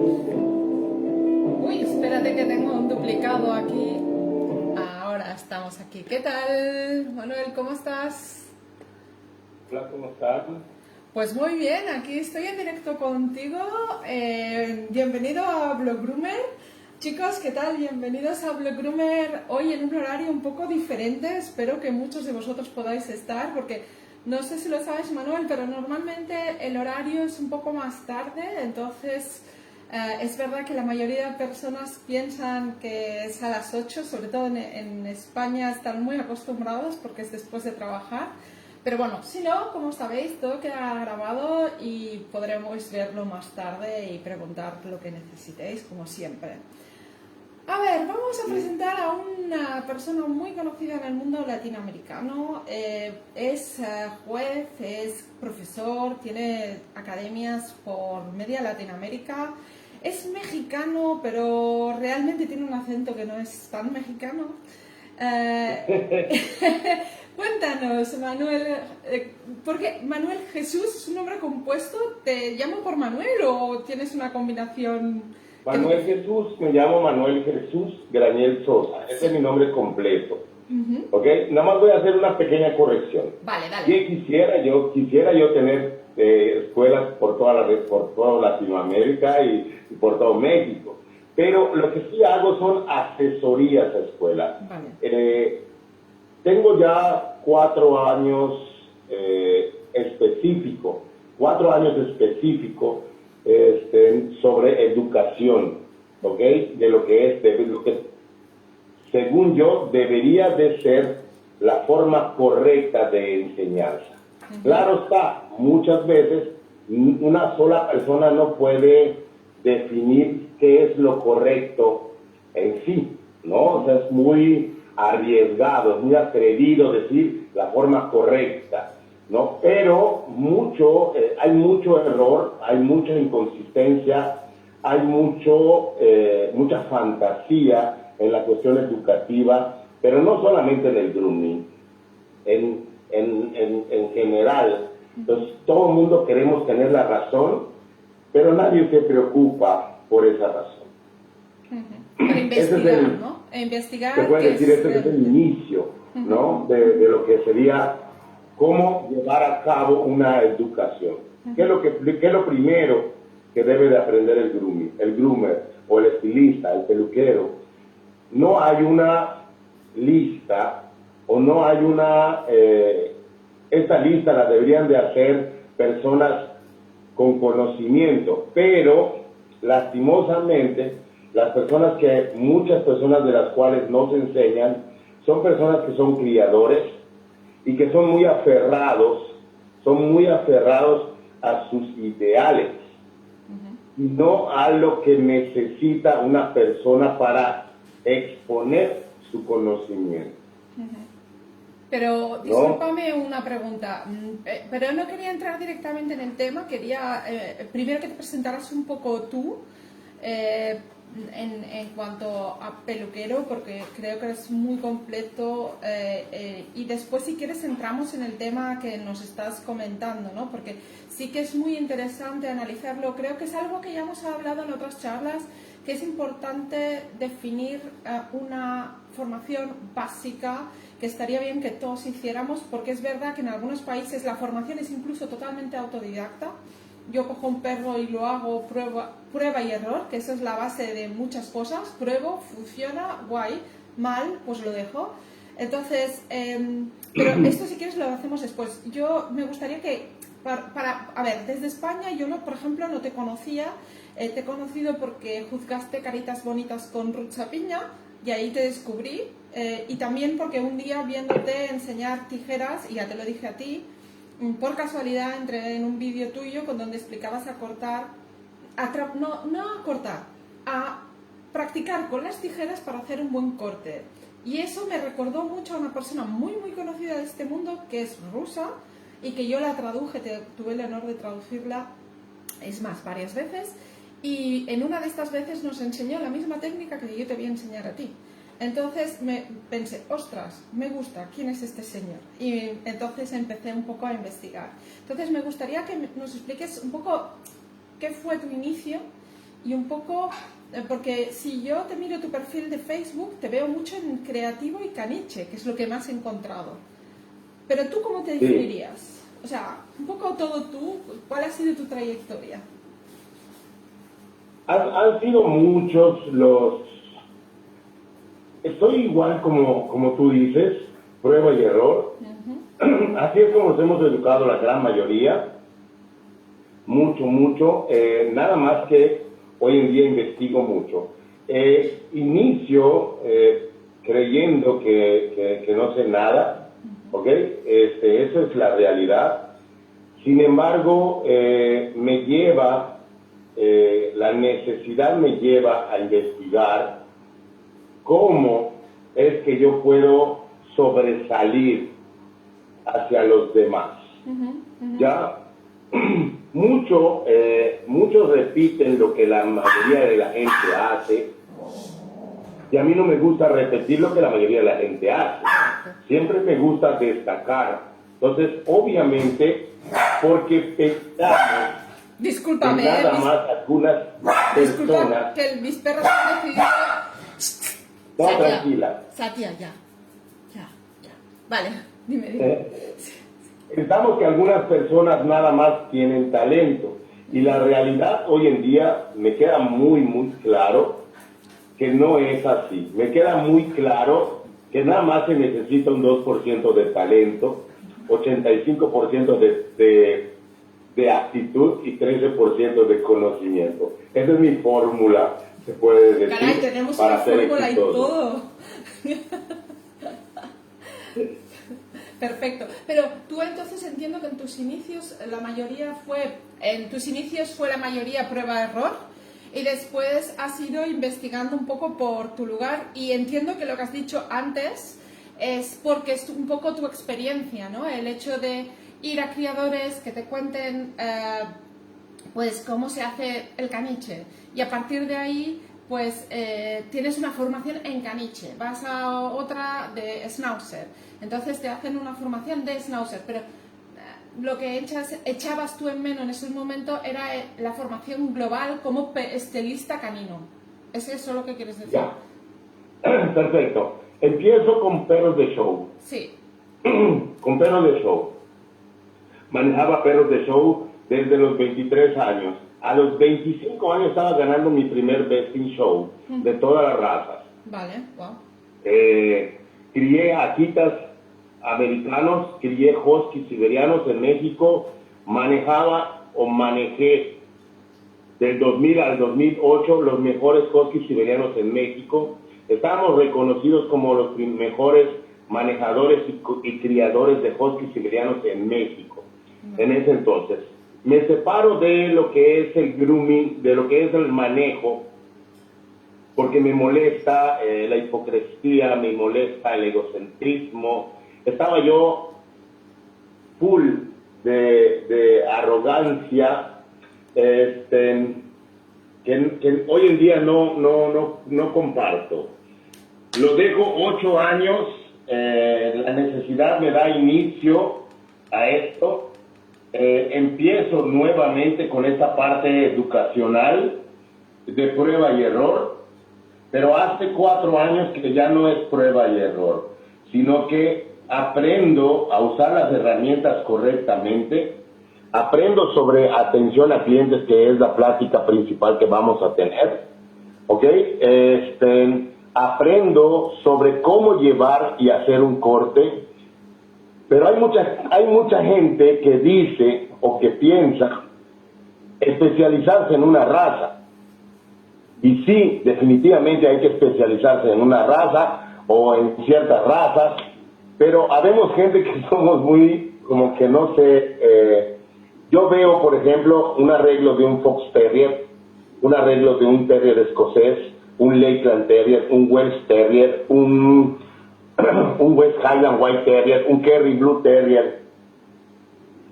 Uy, espérate que tengo un duplicado aquí. Ahora estamos aquí. ¿Qué tal, Manuel? ¿Cómo estás? Hola, ¿cómo estás? Pues muy bien, aquí estoy en directo contigo. Bienvenido a Bloggroomer. Chicos, ¿qué tal? Bienvenidos a Bloggroomer hoy en un horario un poco diferente. Espero que muchos de vosotros podáis estar porque no sé si lo sabes, Manuel, pero normalmente el horario es un poco más tarde, entonces es verdad que la mayoría de personas piensan que es a las 8, sobre todo en España están muy acostumbrados porque es después de trabajar. Pero bueno, si no, como sabéis, todo queda grabado y podremos verlo más tarde y preguntar lo que necesitéis, como siempre. A ver, vamos a presentar a una persona muy conocida en el mundo latinoamericano. Es juez, es profesor, tiene academias por media Latinoamérica. Es mexicano, pero realmente tiene un acento que no es tan mexicano. Eh, Cuéntanos, Manuel, porque Manuel Jesús es un nombre compuesto. ¿Te llamo por Manuel o tienes una combinación que no? Manuel Jesús, me llamo Manuel Jesús Grañel Sosa, ese es mi nombre completo. ¿Ok? Nada más voy a hacer una pequeña corrección. Vale, dale. Sí, quisiera yo tener escuelas por toda Latinoamérica y por todo México, pero lo que sí hago son asesorías a escuelas. Vale. Tengo ya 4 años específicos sobre educación, ¿ok? De lo que según yo debería de ser la forma correcta de enseñanza. Claro está, muchas veces una sola persona no puede definir qué es lo correcto en sí, ¿no? O sea, es muy arriesgado, es muy atrevido decir la forma correcta, ¿no? Pero hay mucho error, hay mucha inconsistencia, hay mucha fantasía en la cuestión educativa, pero no solamente en el grooming, en general. Entonces, todo el mundo queremos tener la razón, pero nadie se preocupa por esa razón. Para investigar, ¿no? Investigar. Se puede decir, este es el inicio, ¿no? De lo que sería cómo llevar a cabo una educación. ¿Qué es lo primero que debe de aprender el groomer o el estilista, el peluquero? No hay una lista o no hay esta lista la deberían de hacer personas con conocimiento, pero lastimosamente muchas personas de las cuales nos enseñan son personas que son criadores y que son muy aferrados a sus ideales y no a lo que necesita una persona para exponer su conocimiento. Pero discúlpame una pregunta, pero no quería entrar directamente en el tema, quería primero que te presentaras un poco tú en cuanto a peluquero, porque creo que eres muy completo y después si quieres entramos en el tema que nos estás comentando, ¿no? Porque sí que es muy interesante analizarlo, creo que es algo que ya hemos hablado en otras charlas, que es importante definir una formación básica que estaría bien que todos hiciéramos, porque es verdad que en algunos países la formación es incluso totalmente autodidacta. Yo cojo un perro y lo hago prueba y error, que esa es la base de muchas cosas. Pruebo, funciona, guay, mal, pues lo dejo. Entonces, pero esto si quieres lo hacemos después. Yo me gustaría que, a ver, desde España yo, no, por ejemplo, no te conocía. Te he conocido porque juzgaste Caritas Bonitas con Ruth Sapiña y ahí te descubrí. Y también porque un día viéndote enseñar tijeras, y ya te lo dije a ti, por casualidad entré en un vídeo tuyo con donde explicabas a cortar, a practicar con las tijeras para hacer un buen corte. Y eso me recordó mucho a una persona muy muy conocida de este mundo que es rusa y que yo la traduje, tuve el honor de traducirla, es más, varias veces, y en una de estas veces nos enseñó la misma técnica que yo te voy a enseñar a ti. Entonces me pensé, ostras, me gusta, ¿quién es este señor? Y entonces empecé un poco a investigar. Entonces me gustaría que nos expliques un poco qué fue tu inicio y un poco, porque si yo te miro tu perfil de Facebook, te veo mucho en creativo y caniche, que es lo que más he encontrado. Pero tú, ¿cómo te definirías? O sea, un poco todo tú, ¿cuál ha sido tu trayectoria? Han sido muchos los... Estoy igual como tú dices, prueba y error. Así es como nos hemos educado la gran mayoría. Mucho. Nada más que hoy en día investigo mucho. Inicio creyendo que no sé nada, ¿ok? Esa es la realidad. Sin embargo, la necesidad me lleva a investigar cómo es que yo puedo sobresalir hacia los demás. Ya muchos repiten lo que la mayoría de la gente hace, y a mí no me gusta repetir lo que la mayoría de la gente hace. Siempre me gusta destacar. Entonces, obviamente, porque pensamos Discúlpame, nada más algunas personas... que mis perros han decidido... No, Satia, tranquila. Satia, ya. Vale, dime. Pensamos que algunas personas nada más tienen talento, y la realidad hoy en día me queda muy claro que no es así. Me queda muy claro que nada más se necesita un 2% de talento, 85% de actitud y 13% de conocimiento. Esa es mi fórmula, se puede decir. Caray, tenemos para una ser fórmula exitoso. y todo. Perfecto. Pero tú entonces entiendo que en tus inicios la mayoría fue la mayoría prueba-error, y después has ido investigando un poco por tu lugar, y entiendo que lo que has dicho antes es porque es un poco tu experiencia, ¿no? El hecho de ir a criadores que te cuenten pues cómo se hace el caniche, y a partir de ahí pues tienes una formación en caniche, vas a otra de schnauzer, entonces te hacen una formación de schnauzer, pero lo que echabas tú en menos en ese momento era la formación global como estilista canino. ¿Es eso lo que quieres decir? Ya. Perfecto. Empiezo con perros de show. Sí. Con perros de show. Manejaba perros de show desde los 23 años. A los 25 años estaba ganando mi primer Best in Show de todas las razas. Vale, wow. Crié Akitas americanos, crié huskies siberianos en México, manejé del 2000 al 2008 los mejores huskies siberianos en México. Estábamos reconocidos como los mejores manejadores y criadores de huskies siberianos en México en ese entonces. Me separo de lo que es el grooming, de lo que es el manejo, porque me molesta la hipocresía, me molesta el egocentrismo. Estaba yo full de arrogancia, que hoy en día no comparto. Lo dejo 8 años, la necesidad me da inicio a esto. Empiezo nuevamente con esta parte educacional de prueba y error, pero hace 4 años que ya no es prueba y error, sino que aprendo a usar las herramientas correctamente, aprendo sobre atención a clientes, que es la plática principal que vamos a tener, ¿ok? Aprendo sobre cómo llevar y hacer un corte, pero hay mucha gente que dice o que piensa especializarse en una raza. Y sí, definitivamente hay que especializarse en una raza o en ciertas razas, pero habemos gente que somos muy, como que no sé, yo veo, por ejemplo, un arreglo de un Fox Terrier, un arreglo de un Terrier escocés, un Lakeland Terrier, un Welsh Terrier, un West Highland White Terrier, un Kerry Blue Terrier,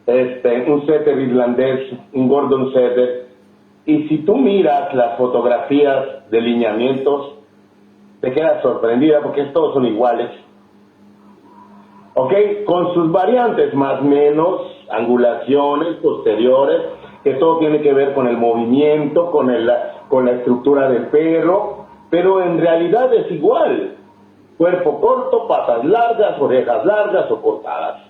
un Setter irlandés, un Gordon Setter. Y si tú miras las fotografías de lineamientos, te quedas sorprendida porque todos son iguales. ¿Ok? Con sus variantes más o menos, angulaciones posteriores, que todo tiene que ver con el movimiento, con con la estructura del perro, pero en realidad es igual. Cuerpo corto, patas largas, orejas largas o cortadas.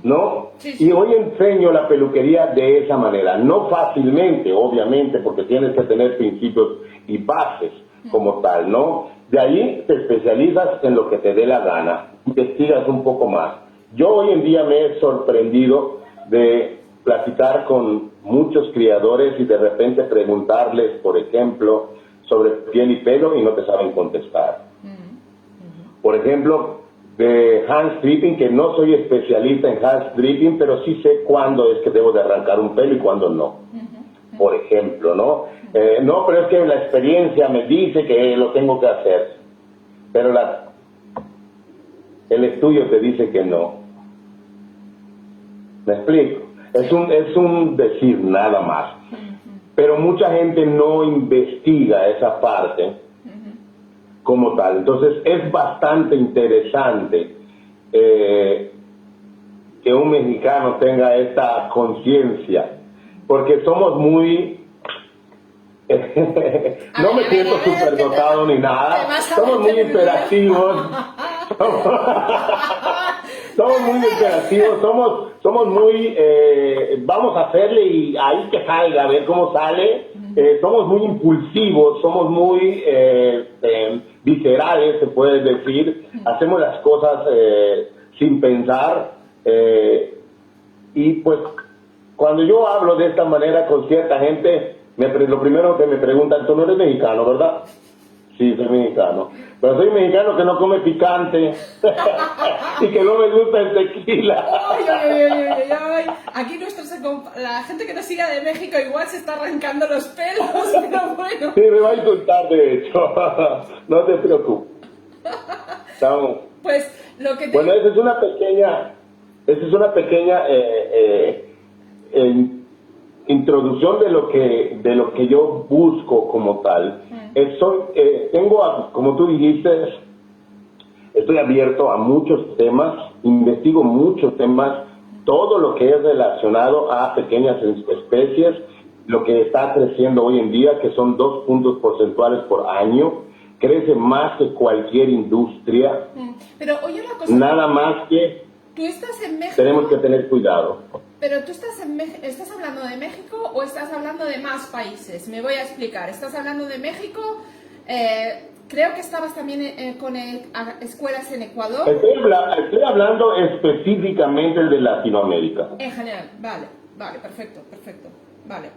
¿No? Sí, sí. Y hoy enseño la peluquería de esa manera, no fácilmente, obviamente, porque tienes que tener principios y bases como tal, ¿no? De ahí te especializas en lo que te dé la gana, investigas un poco más. Yo hoy en día me he sorprendido de platicar con muchos criadores y de repente preguntarles, por ejemplo, sobre piel y pelo y no te saben contestar. Por ejemplo, de hand stripping, que no soy especialista en hand stripping, pero sí sé cuándo es que debo de arrancar un pelo y cuándo no. Por ejemplo, ¿no? No, pero es que la experiencia me dice que lo tengo que hacer, pero el estudio te dice que no. ¿Me explico? Es un decir nada más. Pero mucha gente no investiga esa parte como tal. Entonces es bastante interesante que un mexicano tenga esta conciencia, porque somos muy... no me siento superdotado ni nada, somos muy hiperactivos. Somos muy imperativos, somos muy, vamos a hacerle y ahí que salga, a ver cómo sale. Somos muy impulsivos, somos muy viscerales, se puede decir. Hacemos las cosas sin pensar. Y pues, cuando yo hablo de esta manera con cierta gente, lo primero que me preguntan, tú no eres mexicano, ¿verdad? Sí, soy mexicano. Pero soy mexicano que no come picante y que no me gusta el tequila. Ay. Aquí la gente que nos siga de México igual se está arrancando los pelos, pero bueno. Sí, me va a insultar de hecho. No te preocupes. Estamos. Pues lo que te... Bueno, esa es una pequeña introducción de lo que yo busco como tal. Como tú dijiste, estoy abierto a muchos temas, investigo muchos temas, todo lo que es relacionado a pequeñas especies, lo que está creciendo hoy en día, que son 2 puntos porcentuales por año, crece más que cualquier industria. Pero oye una cosa, nada más que tú estás en México, tenemos que tener cuidado. Pero tú ¿estás hablando de México o estás hablando de más países? Me voy a explicar. ¿Estás hablando de México? Creo que estabas también con escuelas en Ecuador. Estoy hablando específicamente de Latinoamérica. En general, vale, perfecto, vale.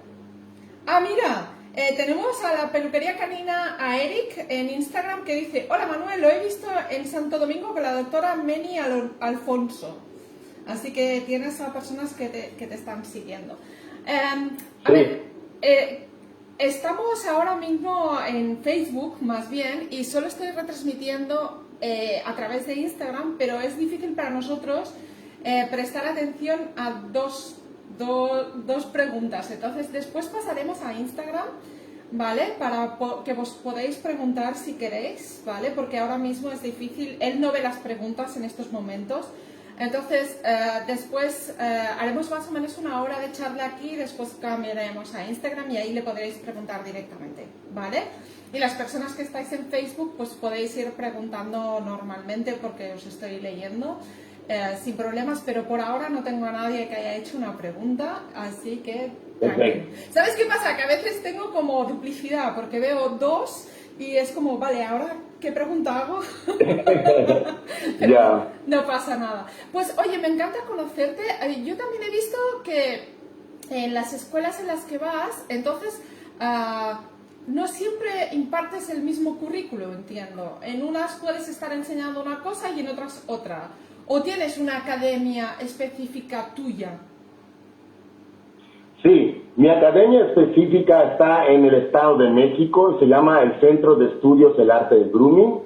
Ah, mira, tenemos a la peluquería canina, a Eric, en Instagram, que dice: hola Manuel, lo he visto en Santo Domingo con la doctora Meni Alfonso. Así que tienes a personas que te están siguiendo. A ver, estamos ahora mismo en Facebook, más bien, y solo estoy retransmitiendo a través de Instagram, pero es difícil para nosotros prestar atención a dos preguntas. Entonces, después pasaremos a Instagram, ¿vale? Para que vos podáis preguntar si queréis, ¿vale? Porque ahora mismo es difícil, él no ve las preguntas en estos momentos. Entonces, después haremos más o menos 1 hora de charla aquí, después cambiaremos a Instagram y ahí le podréis preguntar directamente, ¿vale? Y las personas que estáis en Facebook, pues podéis ir preguntando normalmente porque os estoy leyendo sin problemas, pero por ahora no tengo a nadie que haya hecho una pregunta, así que... Okay. ¿Sabes qué pasa? Que a veces tengo como duplicidad, porque veo 2 y es como, vale, ahora... ¿qué pregunta hago? Ya. No pasa nada. Pues oye, me encanta conocerte. Yo también he visto que en las escuelas en las que vas, entonces no siempre impartes el mismo currículo, entiendo. En unas puedes estar enseñando una cosa y en otras otra. ¿O tienes una academia específica tuya? Sí, mi academia específica está en el Estado de México, se llama el Centro de Estudios del Arte del Grooming.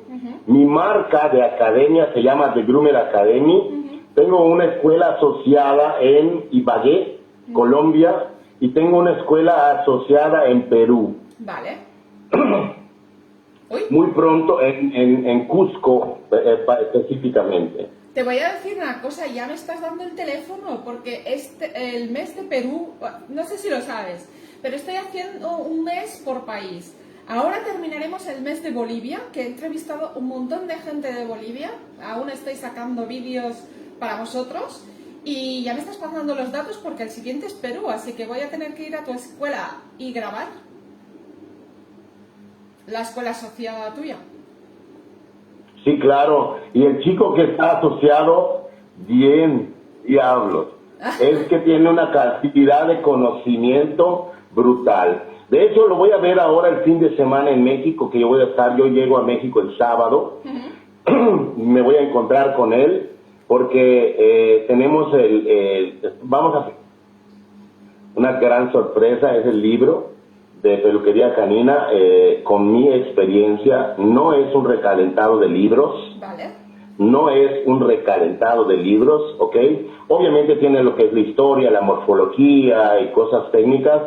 Mi marca de academia se llama The Groomer Academy. Tengo una escuela asociada en Ibagué, Colombia, y tengo una escuela asociada en Perú. Vale. Muy pronto en Cusco específicamente. Te voy a decir una cosa, ya me estás dando el teléfono, porque el mes de Perú, no sé si lo sabes, pero estoy haciendo un mes por país. Ahora terminaremos el mes de Bolivia, que he entrevistado un montón de gente de Bolivia. Aún estoy sacando vídeos para vosotros. Y ya me estás pasando los datos porque el siguiente es Perú, así que voy a tener que ir a tu escuela y grabar. La escuela asociada tuya. Sí, claro. Y el chico que está asociado, bien, diablos. Es que tiene una cantidad de conocimiento brutal. De hecho, lo voy a ver ahora el fin de semana en México, que yo llego a México el sábado. Me voy a encontrar con él porque tenemos vamos a hacer una gran sorpresa, es el libro de Peluquería Canina, con mi experiencia. No es un recalentado de libros, Vale. no es un recalentado de libros, ¿ok? Obviamente tiene lo que es la historia, la morfología y cosas técnicas,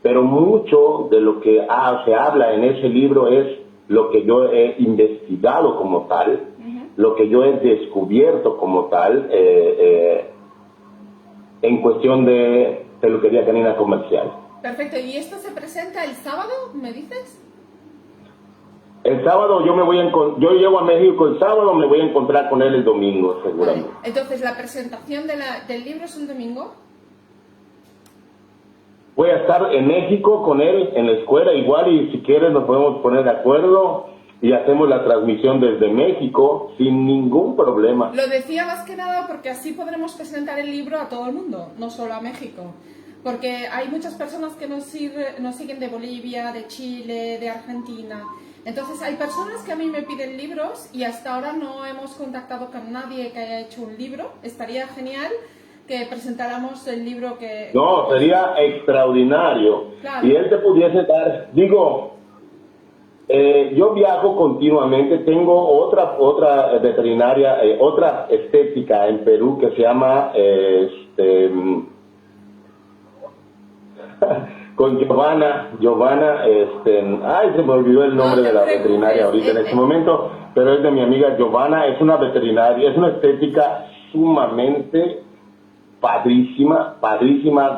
pero mucho de lo que se habla en ese libro es lo que yo he investigado como tal, lo que yo he descubierto como tal, en cuestión de peluquería canina comercial. Perfecto. ¿Y esto se presenta el sábado, me dices? El sábado yo llego a México el sábado, me voy a encontrar con él el domingo, seguramente. Vale. Entonces, ¿la presentación del libro es un domingo? Voy a estar en México con él, en la escuela igual, y si quieres nos podemos poner de acuerdo y hacemos la transmisión desde México sin ningún problema. Lo decía más que nada porque así podremos presentar el libro a todo el mundo, no solo a México. Porque hay muchas personas que nos siguen de Bolivia, de Chile, de Argentina. Entonces hay personas que a mí me piden libros y hasta ahora no hemos contactado con nadie que haya hecho un libro. Estaría genial que presentáramos el libro que... No, sería extraordinario. Claro. Y él te pudiese dar, yo viajo continuamente, tengo otra veterinaria, otra estética en Perú que se llama, con Giovanna, se me olvidó el nombre de la veterinaria ahorita en este momento, pero es de mi amiga Giovanna, es una veterinaria, es una estética sumamente padrísima,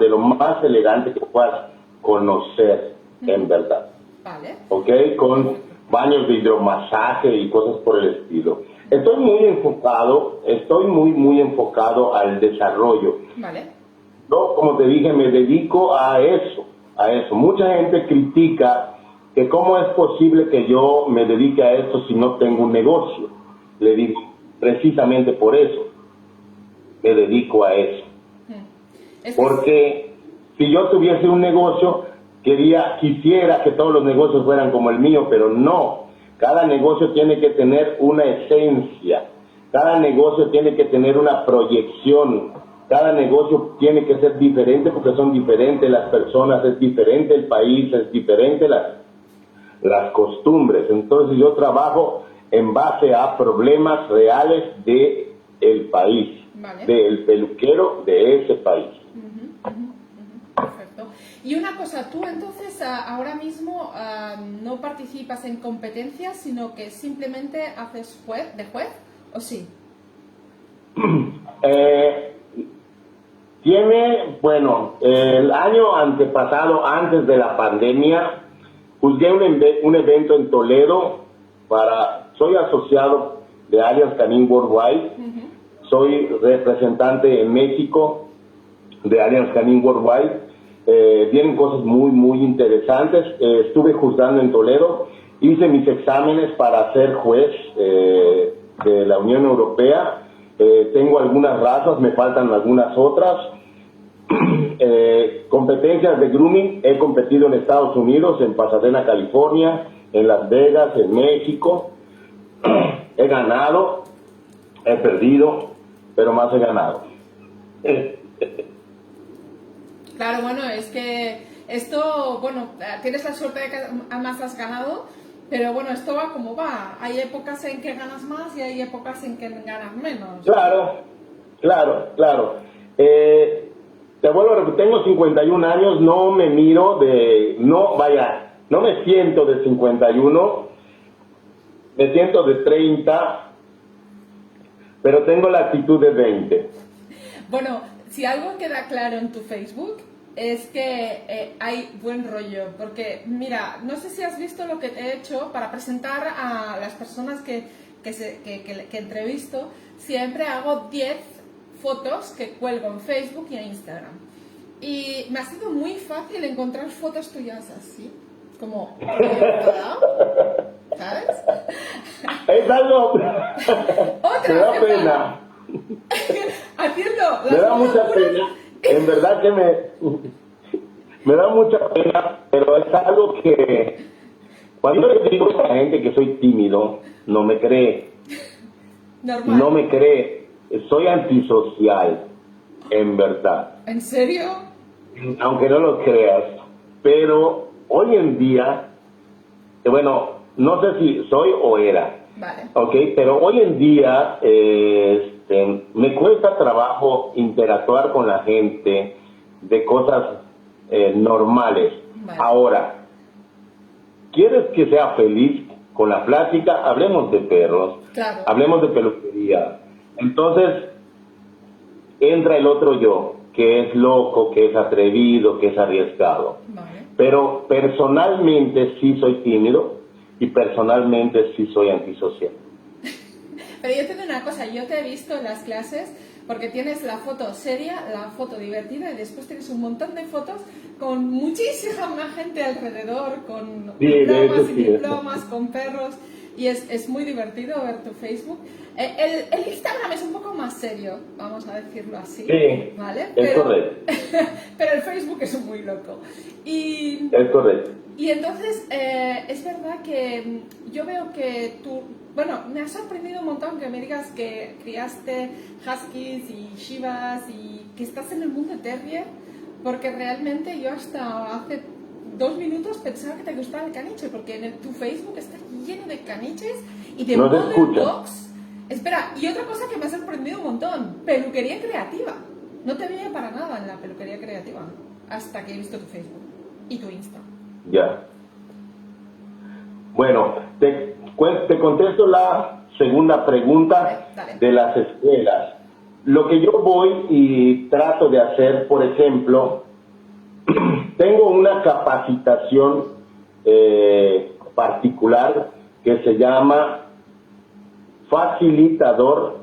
de lo más elegante que puedas conocer, en verdad. Vale. ¿Ok? Con baños de hidromasaje y cosas por el estilo. Estoy muy enfocado al desarrollo. Vale. Yo, como te dije, me dedico a eso. Mucha gente critica que cómo es posible que yo me dedique a esto si no tengo un negocio. Le digo, precisamente por eso me dedico a eso. Porque si yo tuviese un negocio, quisiera que todos los negocios fueran como el mío, pero no. Cada negocio tiene que tener una esencia, cada negocio tiene que tener una proyección, cada negocio tiene que ser diferente porque son diferentes las personas, es diferente el país, es diferente las costumbres. Entonces yo trabajo en base a problemas reales del país, Vale. del peluquero de ese país. Perfecto. Y una cosa, tú entonces ahora mismo no participas en competencias, sino que simplemente haces de juez, ¿o sí? El año antepasado, antes de la pandemia, juzgué un evento en Toledo soy asociado de Alliance Canine Worldwide, soy representante en México de Alliance Canine Worldwide. Vienen cosas muy interesantes. Estuve juzgando en Toledo, hice mis exámenes para ser juez de la Unión Europea. Tengo algunas razas, me faltan algunas otras. Competencias de grooming, he competido en Estados Unidos, en Pasadena, California, en Las Vegas, en México. He ganado, he perdido, pero más he ganado. Claro, bueno, es que esto, tienes la suerte de que además has ganado, pero bueno, esto va como va. Hay épocas en que ganas más y hay épocas en que ganas menos. Claro. Te vuelvo a repetir, tengo 51 años, no me siento de 51, me siento de 30, pero tengo la actitud de 20. Bueno, si algo queda claro en tu Facebook es que hay buen rollo, porque mira, no sé si has visto lo que te he hecho para presentar a las personas que entrevisto. Siempre hago 10 fotos que cuelgo en Facebook y en Instagram. Y me ha sido muy fácil encontrar fotos tuyas así, como proyectada, ¿sabes? Es algo... Otra, me da pena. Haciendo Me da mucha pena. En verdad que me da mucha pena, pero es algo que cuando le digo a la gente que soy tímido, no me cree. Normal. No me cree. Soy antisocial, en verdad. ¿En serio? Aunque no lo creas. Pero hoy en día, bueno, no sé si soy o era. Vale. Ok, pero hoy en día me cuesta trabajo interactuar con la gente de cosas normales. Vale. Ahora, ¿quieres que sea feliz con la plática? Hablemos de perros, Claro. hablemos de peluquería. Entonces, entra el otro yo, que es loco, que es atrevido, que es arriesgado. Vale. Pero personalmente sí soy tímido y personalmente sí soy antisocial. Pero yo te digo una cosa, yo te he visto en las clases porque tienes la foto seria, la foto divertida y después tienes un montón de fotos con muchísima gente alrededor, con Sí, diplomas y sí. diplomas, con perros, y es muy divertido ver tu Facebook. El Instagram es un poco más serio, vamos a decirlo así, Sí, ¿vale? es correcto. Pero el Facebook es muy loco. Es correcto. Y entonces, es verdad que yo veo que tú, bueno, me ha sorprendido un montón que me digas que criaste huskies y shivas y que estás en el mundo terrier, porque realmente yo hasta hace 2 minutos pensaba que te gustaba el caniche, porque en tu Facebook está lleno de caniches y de No te modern escucha. dogs. Espera, y otra cosa que me ha sorprendido un montón, peluquería creativa. No te veía para nada en la peluquería creativa hasta que he visto tu Facebook y tu Insta. Ya. Bueno, te contesto la segunda pregunta Dale. de las escuelas. Lo que yo voy y trato de hacer, por ejemplo, tengo una capacitación particular que se llama facilitador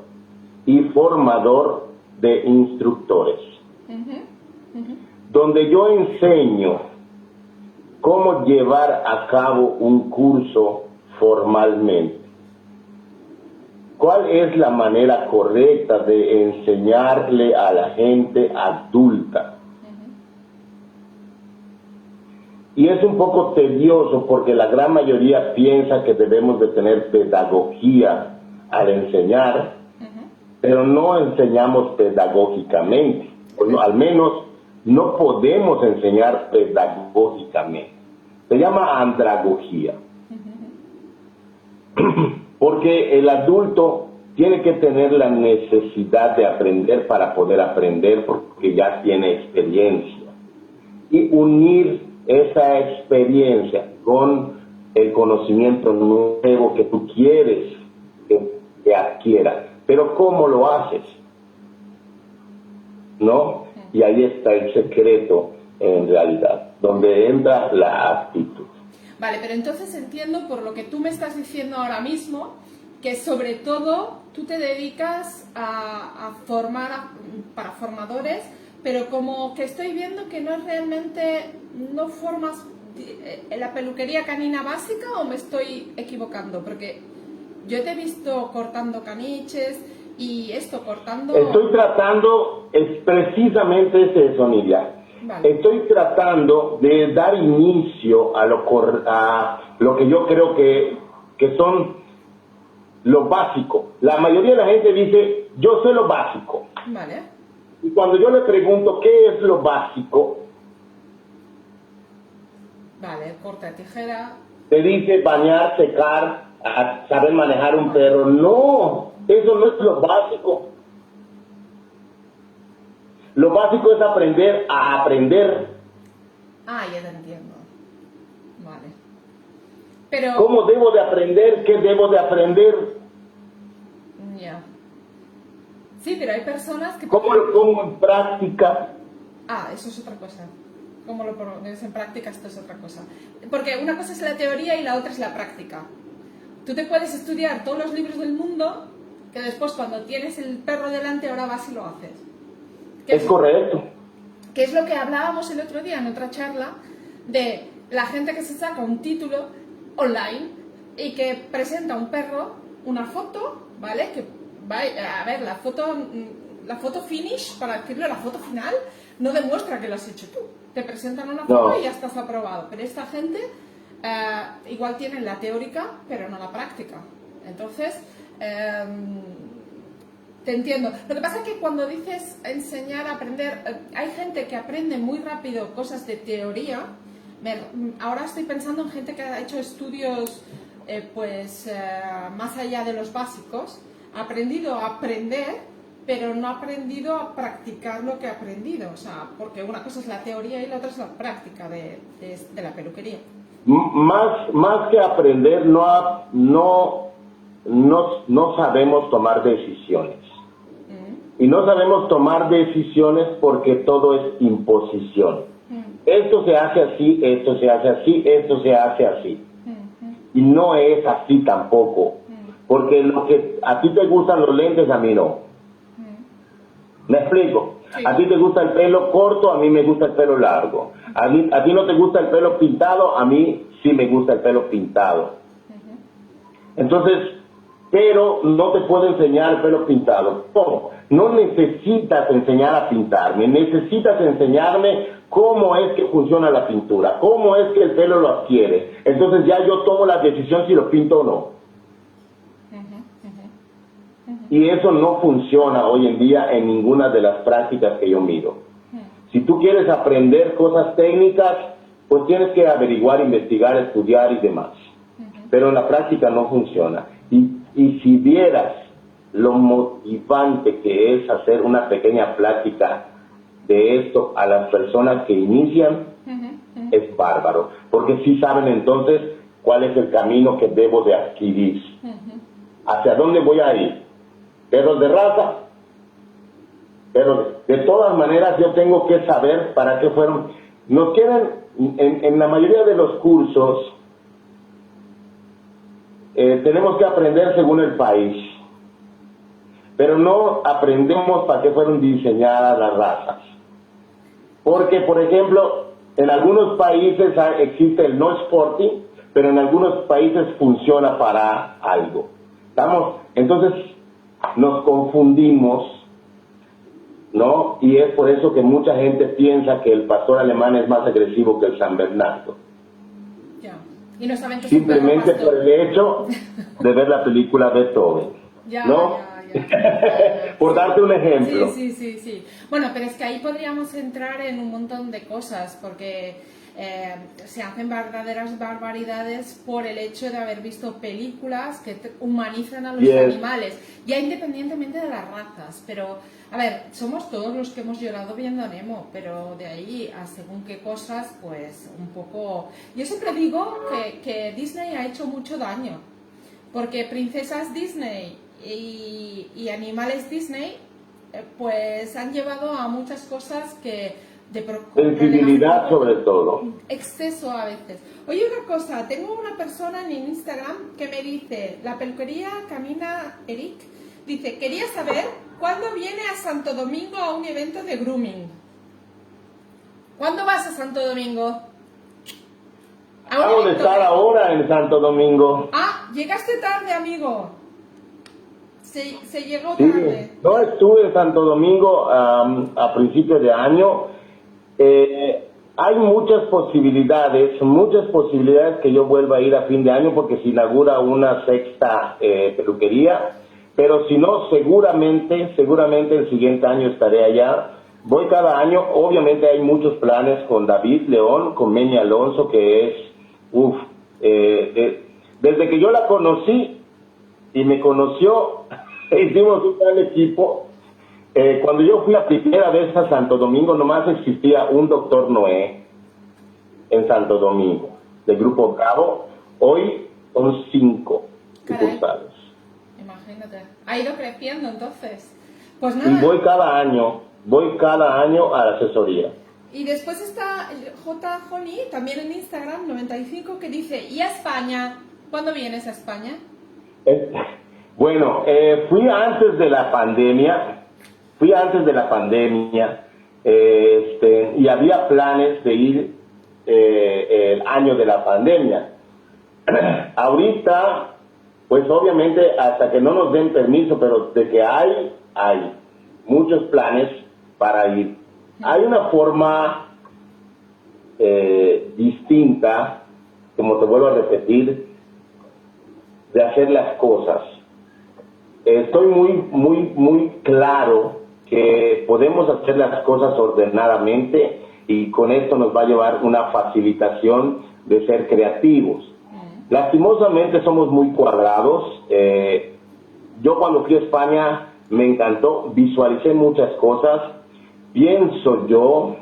y formador de instructores, donde yo enseño cómo llevar a cabo un curso formalmente. ¿Cuál es la manera correcta de enseñarle a la gente adulta? Y es un poco tedioso porque la gran mayoría piensa que debemos de tener pedagogía al enseñar, pero no enseñamos pedagógicamente. Bueno, al menos no podemos enseñar pedagógicamente. Se llama andragogía. Porque el adulto tiene que tener la necesidad de aprender para poder aprender porque ya tiene experiencia. Y unir esa experiencia con el conocimiento nuevo que tú quieres que adquiera. Pero ¿cómo lo haces? ¿No? Y ahí está el secreto en realidad, donde entra la actitud. Vale, pero entonces entiendo por lo que tú me estás diciendo ahora mismo que sobre todo tú te dedicas a formar para formadores, pero como que estoy viendo que no es realmente, no formas la peluquería canina básica, ¿o me estoy equivocando? Porque yo te he visto cortando caniches y esto cortando... Estoy tratando, es precisamente eso, Nidia. Vale. Estoy tratando de dar inicio a lo que yo creo que son lo básico. La mayoría de la gente dice, yo sé lo básico. Vale. Y cuando yo le pregunto qué es lo básico, Vale, corta de tijera. te dice bañar, secar, saber manejar un perro. No, eso no es lo básico. Lo básico es aprender a aprender. Ah, ya te entiendo. Vale. Pero... ¿Cómo debo de aprender? ¿Qué debo de aprender? Ya. Sí, pero hay personas que... ¿Cómo lo pongo en práctica? Ah, eso es otra cosa. cómo lo pones en práctica, esto es otra cosa. Porque una cosa es la teoría y la otra es la práctica. Tú te puedes estudiar todos los libros del mundo, que después cuando tienes el perro delante ahora vas y lo haces. Es correcto. Que es lo que hablábamos el otro día en otra charla, de la gente que se saca un título online y que presenta un perro, una foto, ¿vale? Que va a ver, la foto finish, para decirlo, la foto final, no demuestra que lo has hecho tú. Te presentan una foto y ya estás aprobado. Pero esta gente igual tiene la teórica, pero no la práctica. Entonces, te entiendo. Lo que pasa es que cuando dices enseñar a aprender, hay gente que aprende muy rápido cosas de teoría. Ahora estoy pensando en gente que ha hecho estudios más allá de los básicos, ha aprendido a aprender, pero no ha aprendido a practicar lo que ha aprendido. O sea, porque una cosa es la teoría y la otra es la práctica de la peluquería. Más que aprender, no sabemos tomar decisiones. Y no sabemos tomar decisiones porque todo es imposición. Esto se hace así, esto se hace así, esto se hace así. Y no es así tampoco. Porque lo que a ti te gustan los lentes, a mí no. ¿Me explico? Sí. A ti te gusta el pelo corto, a mí me gusta el pelo largo. A ti no te gusta el pelo pintado, a mí sí me gusta el pelo pintado. Entonces, pero no te puedo enseñar el pelo pintado. No necesitas enseñar a pintarme, necesitas enseñarme cómo es que funciona la pintura, cómo es que el pelo lo adquiere. Entonces ya yo tomo la decisión si lo pinto o no. Y eso no funciona hoy en día en ninguna de las prácticas que yo miro. Si tú quieres aprender cosas técnicas, pues tienes que averiguar, investigar, estudiar y demás. Pero en la práctica no funciona. Y si vieras lo motivante que es hacer una pequeña plática de esto a las personas que inician, es bárbaro. Porque sí saben entonces cuál es el camino que debo de adquirir. ¿Hacia dónde voy a ir? ¿Perros de raza? Pero de todas maneras yo tengo que saber para qué fueron. Nos quieren, en la mayoría de los cursos, tenemos que aprender según el país, pero no aprendemos para qué fueron diseñadas las razas. Porque, por ejemplo, en algunos países existe el no sporting, pero en algunos países funciona para algo. Entonces nos confundimos, ¿no? Y es por eso que mucha gente piensa que el pastor alemán es más agresivo que el San Bernardo. Ya. Y no saben que simplemente por el hecho de ver la película Beethoven, ¿no? Ya. Por darte un ejemplo. Sí. Bueno, pero es que ahí podríamos entrar en un montón de cosas, porque se hacen verdaderas barbaridades por el hecho de haber visto películas que humanizan a los animales, ya independientemente de las razas. Pero, a ver, somos todos los que hemos llorado viendo a Nemo, pero de ahí a según qué cosas, pues un poco... Yo siempre digo que Disney ha hecho mucho daño, porque princesas Disney y animales Disney pues han llevado a muchas cosas que... sensibilidad sobre todo. Exceso a veces. Oye, una cosa, tengo una persona en Instagram que me dice, la peluquería Camina Eric, dice, quería saber cuándo viene a Santo Domingo a un evento de grooming. ¿Cuándo vas a Santo Domingo? Vamos a estar ahora en Santo Domingo. Ah, llegaste tarde, amigo. Se llegó tarde. Sí, no estuve en Santo Domingo a principios de año. Hay muchas posibilidades que yo vuelva a ir a fin de año porque se inaugura una sexta peluquería, pero si no, seguramente el siguiente año estaré allá. Voy cada año, obviamente hay muchos planes con David León, con Meni Alonso, que es, desde que yo la conocí y me conoció, hicimos un gran equipo. Cuando yo fui la primera vez a Santo Domingo, nomás existía un doctor Noé en Santo Domingo, del Grupo Bravo. Hoy son 5 sucursales. Imagínate, ha ido creciendo entonces. Pues nada. Y voy cada año a la asesoría. Y después está J. Joni, también en Instagram, 95, que dice, ¿y a España? ¿Cuándo vienes a España? Bueno, fui antes de la pandemia, y había planes de ir el año de la pandemia. Ahorita, pues obviamente hasta que no nos den permiso, pero de que hay muchos planes para ir. Hay una forma distinta, como te vuelvo a repetir, de hacer las cosas. Estoy muy claro que podemos hacer las cosas ordenadamente y con esto nos va a llevar una facilitación de ser creativos. Lastimosamente somos muy cuadrados. Yo cuando fui a España me encantó, visualicé muchas cosas. Pienso yo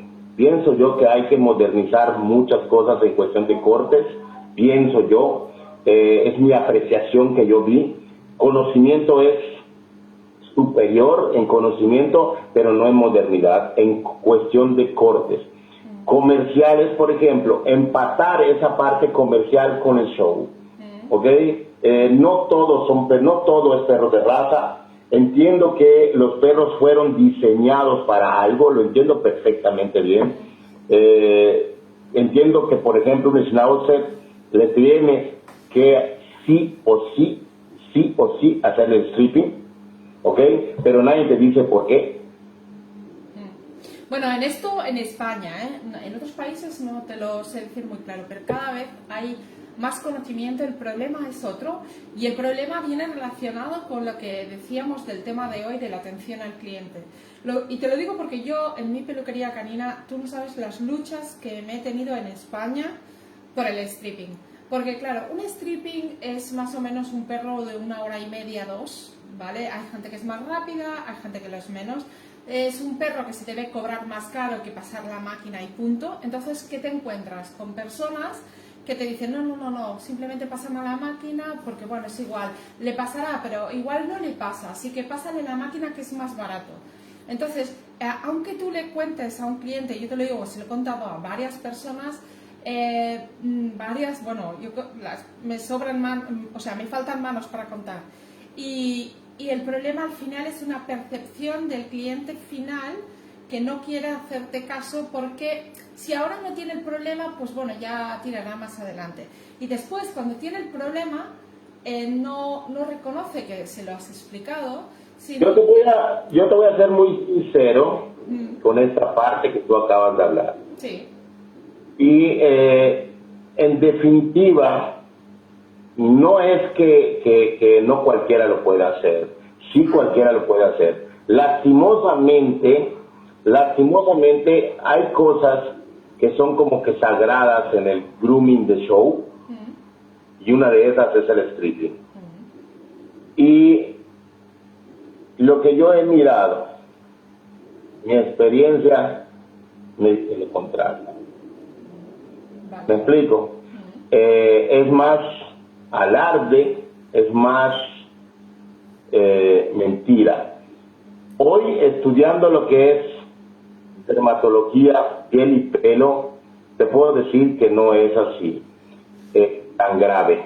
que hay que modernizar muchas cosas en cuestión de cortes. Pienso yo, es mi apreciación que yo vi. Conocimiento es superior en conocimiento, pero no en modernidad, en cuestión de cortes. Comerciales, por ejemplo, empatar esa parte comercial con el show, ¿ok? No todo es perro de raza. Entiendo que los perros fueron diseñados para algo, lo entiendo perfectamente bien. Entiendo que, por ejemplo, un Schnauzer le tienes que sí o sí hacer el stripping, ¿ok? Pero nadie te dice por qué. Bueno, en esto en España, en otros países no te lo sé decir muy claro, pero cada vez hay más conocimiento, el problema es otro y el problema viene relacionado con lo que decíamos del tema de hoy de la atención al cliente. Y te lo digo porque yo en mi peluquería canina, tú no sabes las luchas que me he tenido en España por el stripping. Porque claro, un stripping es más o menos un perro de 1 hora y media, 2, ¿vale? Hay gente que es más rápida, hay gente que lo es menos. Es un perro que se debe cobrar más caro que pasar la máquina y punto. Entonces, ¿qué te encuentras? Con personas que te dicen, no, simplemente pasan a la máquina porque, bueno, es igual, le pasará, pero igual no le pasa, así que pásale la máquina que es más barato. Entonces, aunque tú le cuentes a un cliente, yo te lo digo, se lo he contado a varias personas, me sobran manos, o sea, me faltan manos para contar. Y el problema al final es una percepción del cliente final que no quiere hacerte caso porque si ahora no tiene el problema, pues bueno, ya tirará más adelante. Y después, cuando tiene el problema, no reconoce que se lo has explicado. Sino... Yo te voy a ser muy sincero con esta parte que tú acabas de hablar. Sí. Y en definitiva, no es que no cualquiera lo pueda hacer, sí cualquiera lo puede hacer. Lastimosamente hay cosas que son como que sagradas en el grooming de show, y una de esas es el stripping. Y lo que yo he mirado, mi experiencia me dice lo contrario. ¿Me explico? Es más alarde, es más mentira. Hoy, estudiando lo que es dermatología, piel y pelo, te puedo decir que no es así, tan grave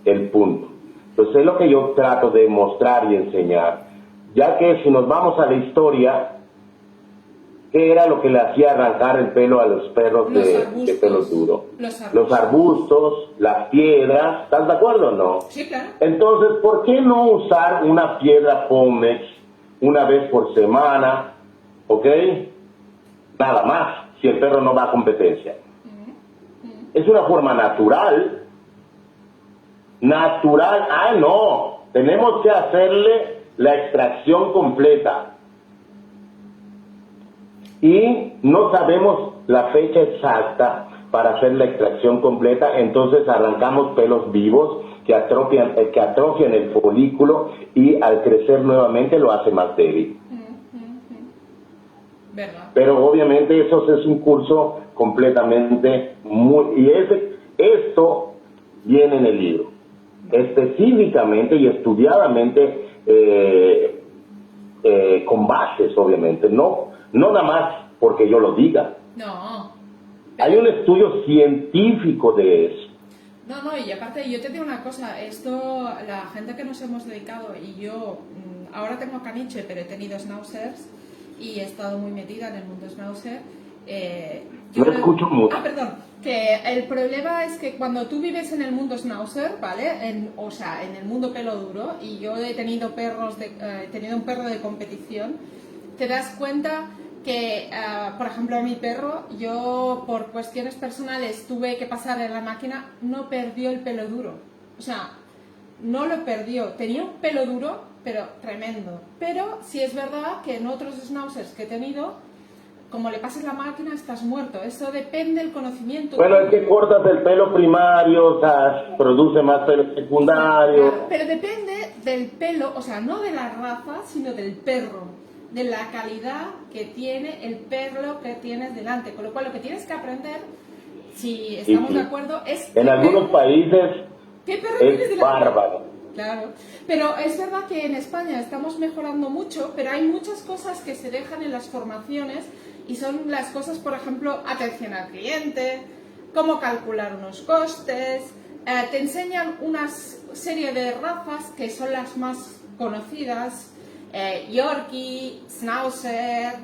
el punto. Entonces es lo que yo trato de mostrar y enseñar, ya que si nos vamos a la historia, ¿qué era lo que le hacía arrancar el pelo a los perros de pelo duro? Los arbustos, las piedras, ¿estás de acuerdo o no? Sí, claro. Entonces, ¿por qué no usar una piedra Pómex una vez por semana? ¿Ok? Nada más, si el perro no va a competencia. Es una forma natural. No, tenemos que hacerle la extracción completa. Y no sabemos la fecha exacta para hacer la extracción completa, entonces arrancamos pelos vivos que atrofian el folículo y al crecer nuevamente lo hace más débil. ¿Verdad? Pero obviamente eso es un curso completamente esto viene en el libro, específicamente y estudiadamente, con bases obviamente, no nada más porque yo lo diga, No. Hay un estudio científico de eso. No, y aparte yo te digo una cosa, esto, la gente que nos hemos dedicado, y yo ahora tengo caniche, pero he tenido schnauzers y he estado muy metida en el mundo schnauzer. Yo no escucho mucho. Perdón, que el problema es que cuando tú vives en el mundo schnauzer, ¿vale? O sea, en el mundo pelo duro, y yo he tenido he tenido un perro de competición, te das cuenta que, por ejemplo, a mi perro, yo por cuestiones personales tuve que pasar en la máquina, no perdió el pelo duro. O sea, no lo perdió. Tenía un pelo duro, pero tremendo. Pero sí es verdad que en otros schnauzers que he tenido, como le pases la máquina, estás muerto. Eso depende del conocimiento. Bueno, es que cortas el pelo primario, o sea, produce más pelo secundario. Claro, pero depende del pelo, o sea, no de la raza, sino del perro, de la calidad que tiene el perro que tienes delante. Con lo cual, lo que tienes que aprender, si estamos de acuerdo, es... En algunos países ¿qué perro tienes es delante? bárbaro. Claro, pero es verdad que en España estamos mejorando mucho, pero hay muchas cosas que se dejan en las formaciones y son las cosas, por ejemplo, atención al cliente, cómo calcular unos costes, te enseñan una serie de razas que son las más conocidas, Yorkie, Schnauzer,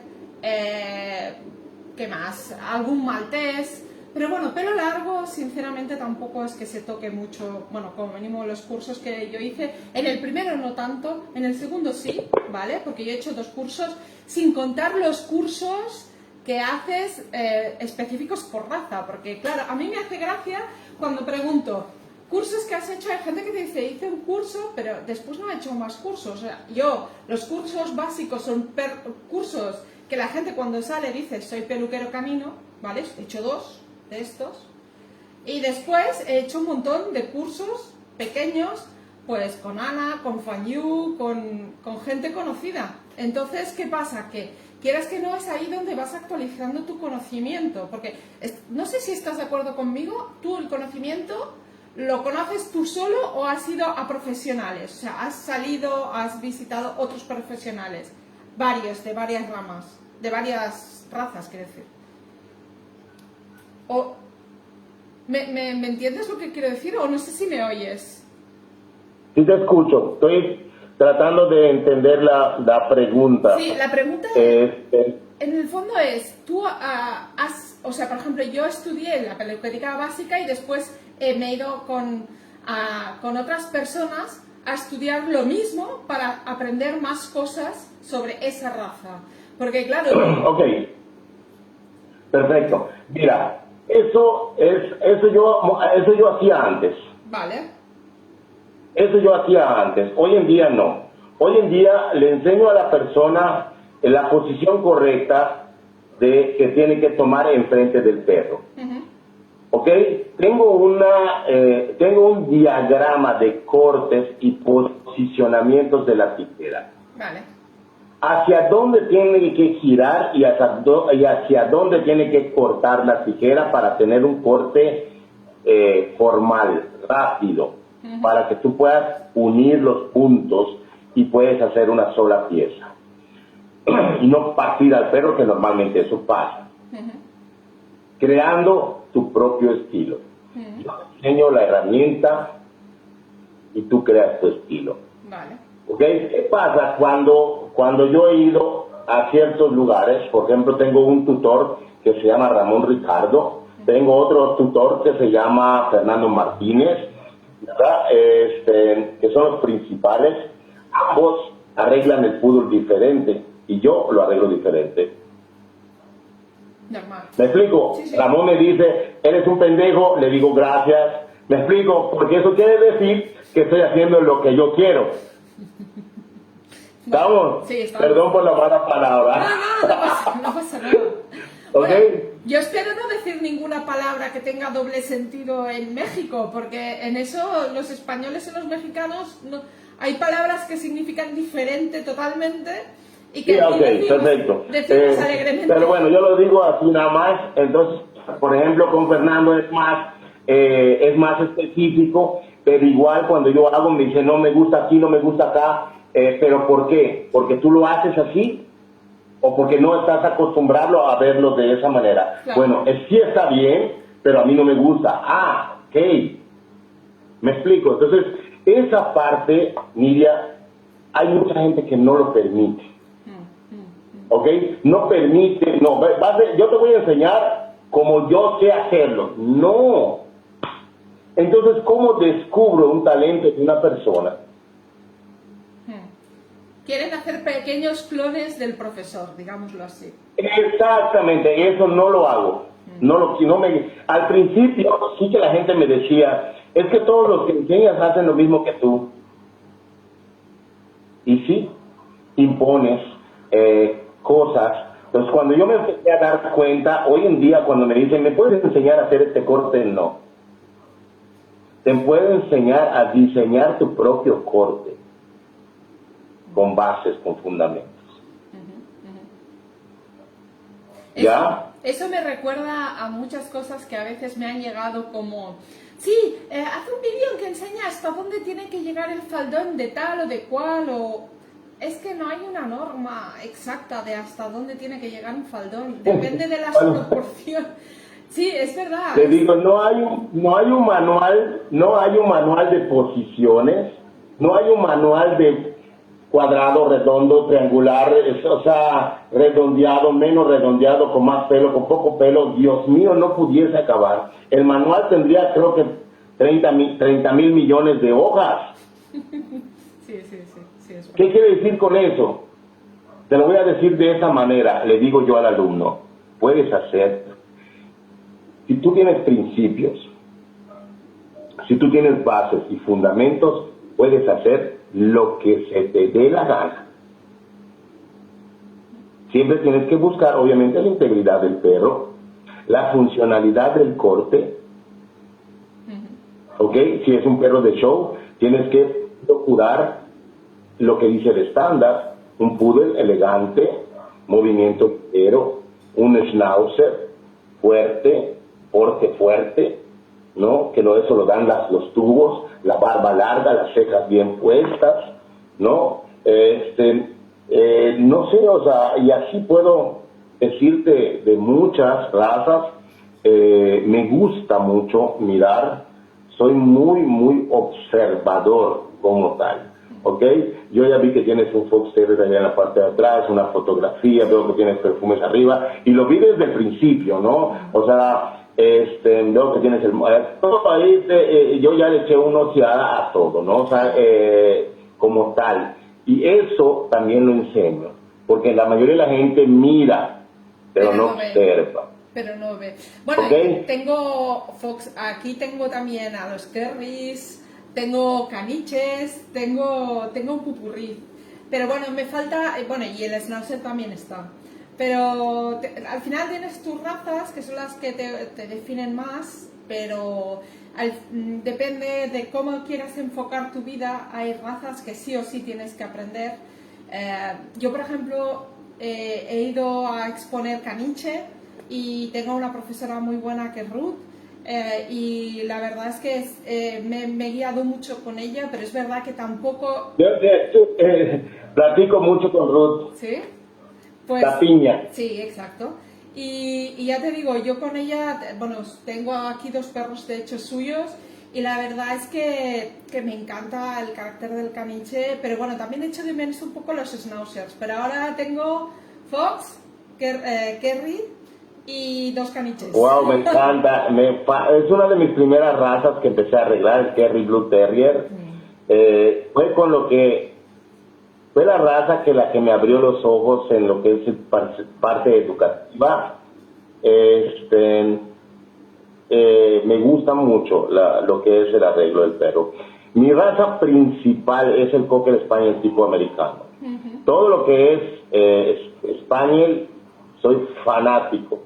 ¿qué más? Algún maltés. Pero bueno, pelo largo, sinceramente tampoco es que se toque mucho, bueno, como mínimo los cursos que yo hice. En el primero no tanto, en el segundo sí, ¿vale? Porque yo he hecho 2 cursos, sin contar los cursos que haces específicos por raza. Porque claro, a mí me hace gracia cuando pregunto, cursos que has hecho, hay gente que te dice, hice un curso, pero después no he hecho más cursos. O sea, yo, los cursos básicos son cursos que la gente cuando sale dice, soy peluquero canino, ¿vale? He hecho 2 de estos. Y después he hecho un montón de cursos pequeños, pues con Ana, con Fanyu, con gente conocida. Entonces, ¿qué pasa? Que quieras que no, es ahí donde vas actualizando tu conocimiento. Porque no sé si estás de acuerdo conmigo, tú el conocimiento ¿lo conoces tú solo o has ido a profesionales? O sea, has salido, has visitado otros profesionales, varios, de varias ramas, de varias razas, quiero decir. O, ¿me entiendes lo que quiero decir? O no sé si me oyes. Sí te escucho, estoy tratando de entender la pregunta. Sí, la pregunta en el fondo es, tú o sea, por ejemplo, yo estudié la peluquería básica y después me he ido con otras personas a estudiar lo mismo para aprender más cosas sobre esa raza. Porque claro... Ok, perfecto. Mira, eso yo hacía antes. Vale. Eso yo hacía antes. Hoy en día no. Hoy en día le enseño a la persona la posición correcta que tiene que tomar enfrente del perro. ¿Ok? Tengo un diagrama de cortes y posicionamientos de la tijera. Vale. Hacia dónde tiene que girar y hacia dónde tiene que cortar la tijera para tener un corte formal, rápido, para que tú puedas unir los puntos y puedes hacer una sola pieza. Y no partir al perro, que normalmente eso pasa. Creando tu propio estilo. Yo te enseño la herramienta y tú creas tu estilo. Vale. ¿Okay? ¿Qué pasa cuando yo he ido a ciertos lugares? Por ejemplo, tengo un tutor que se llama Ramón Ricardo, tengo otro tutor que se llama Fernando Martínez, ¿verdad? Que son los principales. Ambos arreglan el poodle diferente y yo lo arreglo diferente. Normal. ¿Me explico? Sí, sí. Ramón me dice, eres un pendejo, le digo gracias. ¿Me explico? Porque eso quiere decir que estoy haciendo lo que yo quiero. ¿Estamos? Sí, estamos. Perdón por la mala palabra. No pasa nada. ¿Ok? Bueno, yo espero no decir ninguna palabra que tenga doble sentido en México, porque en eso los españoles y los mexicanos hay palabras que significan diferente totalmente y que Sí, ok, perfecto. decimos alegremente. Pero bueno, yo lo digo así nada más. Entonces, por ejemplo, con Fernando es más específico, pero igual cuando yo hago me dice no me gusta aquí, no me gusta acá. ¿Pero por qué? Porque tú lo haces así. o porque no estás acostumbrado a verlo de esa manera. Claro. Bueno, sí está bien, pero a mí no me gusta. Ah, ok. Me explico. Entonces, esa parte, Nidia, hay mucha gente que no lo permite. ¿Ok? No permite, no, yo te voy a enseñar como yo sé hacerlo. No. Entonces, ¿cómo descubro un talento de una persona? Quieren hacer pequeños clones del profesor, digámoslo así. Exactamente, eso no lo hago. Al principio sí que la gente me decía, es que todos los que enseñas hacen lo mismo que tú. Y sí, impones cosas. Entonces, cuando yo me empecé a dar cuenta, hoy en día cuando me dicen, ¿me puedes enseñar a hacer este corte? No. Te puedo enseñar a diseñar tu propio corte con bases, con fundamentos. ¿Ya? Eso me recuerda a muchas cosas que a veces me han llegado como, sí, haz un vídeo en que enseña hasta dónde tiene que llegar el faldón de tal o de cual, o es que no hay una norma exacta de hasta dónde tiene que llegar un faldón, depende de las proporciones. Sí, es verdad. Te digo, no hay un manual de posiciones, no hay un manual de cuadrado, redondo, triangular, o sea, redondeado, menos redondeado, con más pelo, con poco pelo. Dios mío, no pudiese acabar. El manual tendría, creo que, 30 mil millones de hojas. Sí, es ¿Qué quiere decir con eso? Te lo voy a decir de esa manera, le digo yo al alumno, puedes hacer, si tú tienes principios, si tú tienes bases y fundamentos, puedes hacer lo que se te dé la gana. Siempre tienes que buscar, obviamente, la integridad del perro, la funcionalidad del corte, ¿ok? Si es un perro de show, tienes que procurar lo que dice el estándar, un poodle elegante, movimiento ligero, un schnauzer fuerte, porte fuerte, ¿no? Que eso lo dan los tubos, la barba larga, las cejas bien puestas, ¿no? No sé, o sea, y así puedo decirte de muchas razas. Me gusta mucho mirar, soy muy observador como tal, ¿ok? Yo ya vi que tienes un Fox Terrier allá en la parte de atrás, una fotografía, veo que tienes perfumes arriba, y lo vi desde el principio, ¿no? O sea, veo que tienes todo ahí, yo ya le eché una ojeada a todo, ¿no? O sea, como tal. Y eso también lo enseño, porque la mayoría de la gente mira, pero no observa. Pero no ve. Bueno, ¿Okay? Tengo Fox, aquí tengo también a los Kerris, tengo caniches, tengo un pupurrí. Pero bueno, me falta, bueno, y el Schnauzer también está. Pero al final tienes tus razas, que son las que te definen más, pero depende de cómo quieras enfocar tu vida. Hay razas que sí o sí tienes que aprender. Yo, por ejemplo, he ido a exponer caniche y tengo una profesora muy buena que es Ruth. Y la verdad es que me he guiado mucho con ella, pero es verdad que tampoco... Yo platico mucho con Ruth. ¿Sí? Pues, la piña. Sí, exacto. Y ya te digo, yo con ella, bueno, tengo aquí 2 perros de hecho suyos, y la verdad es que me encanta el carácter del caniche, pero bueno, también echo de menos un poco los schnauzers, pero ahora tengo Fox, Kerry y 2 caniches. Wow, me encanta. Es una de mis primeras razas que empecé a arreglar, el Kerry Blue Terrier. Fue con lo que fue la raza la que me abrió los ojos en lo que es parte educativa. Me gusta mucho lo que es el arreglo del perro. Mi raza principal es el Cocker Spaniel tipo americano. Todo lo que es Spaniel, soy fanático.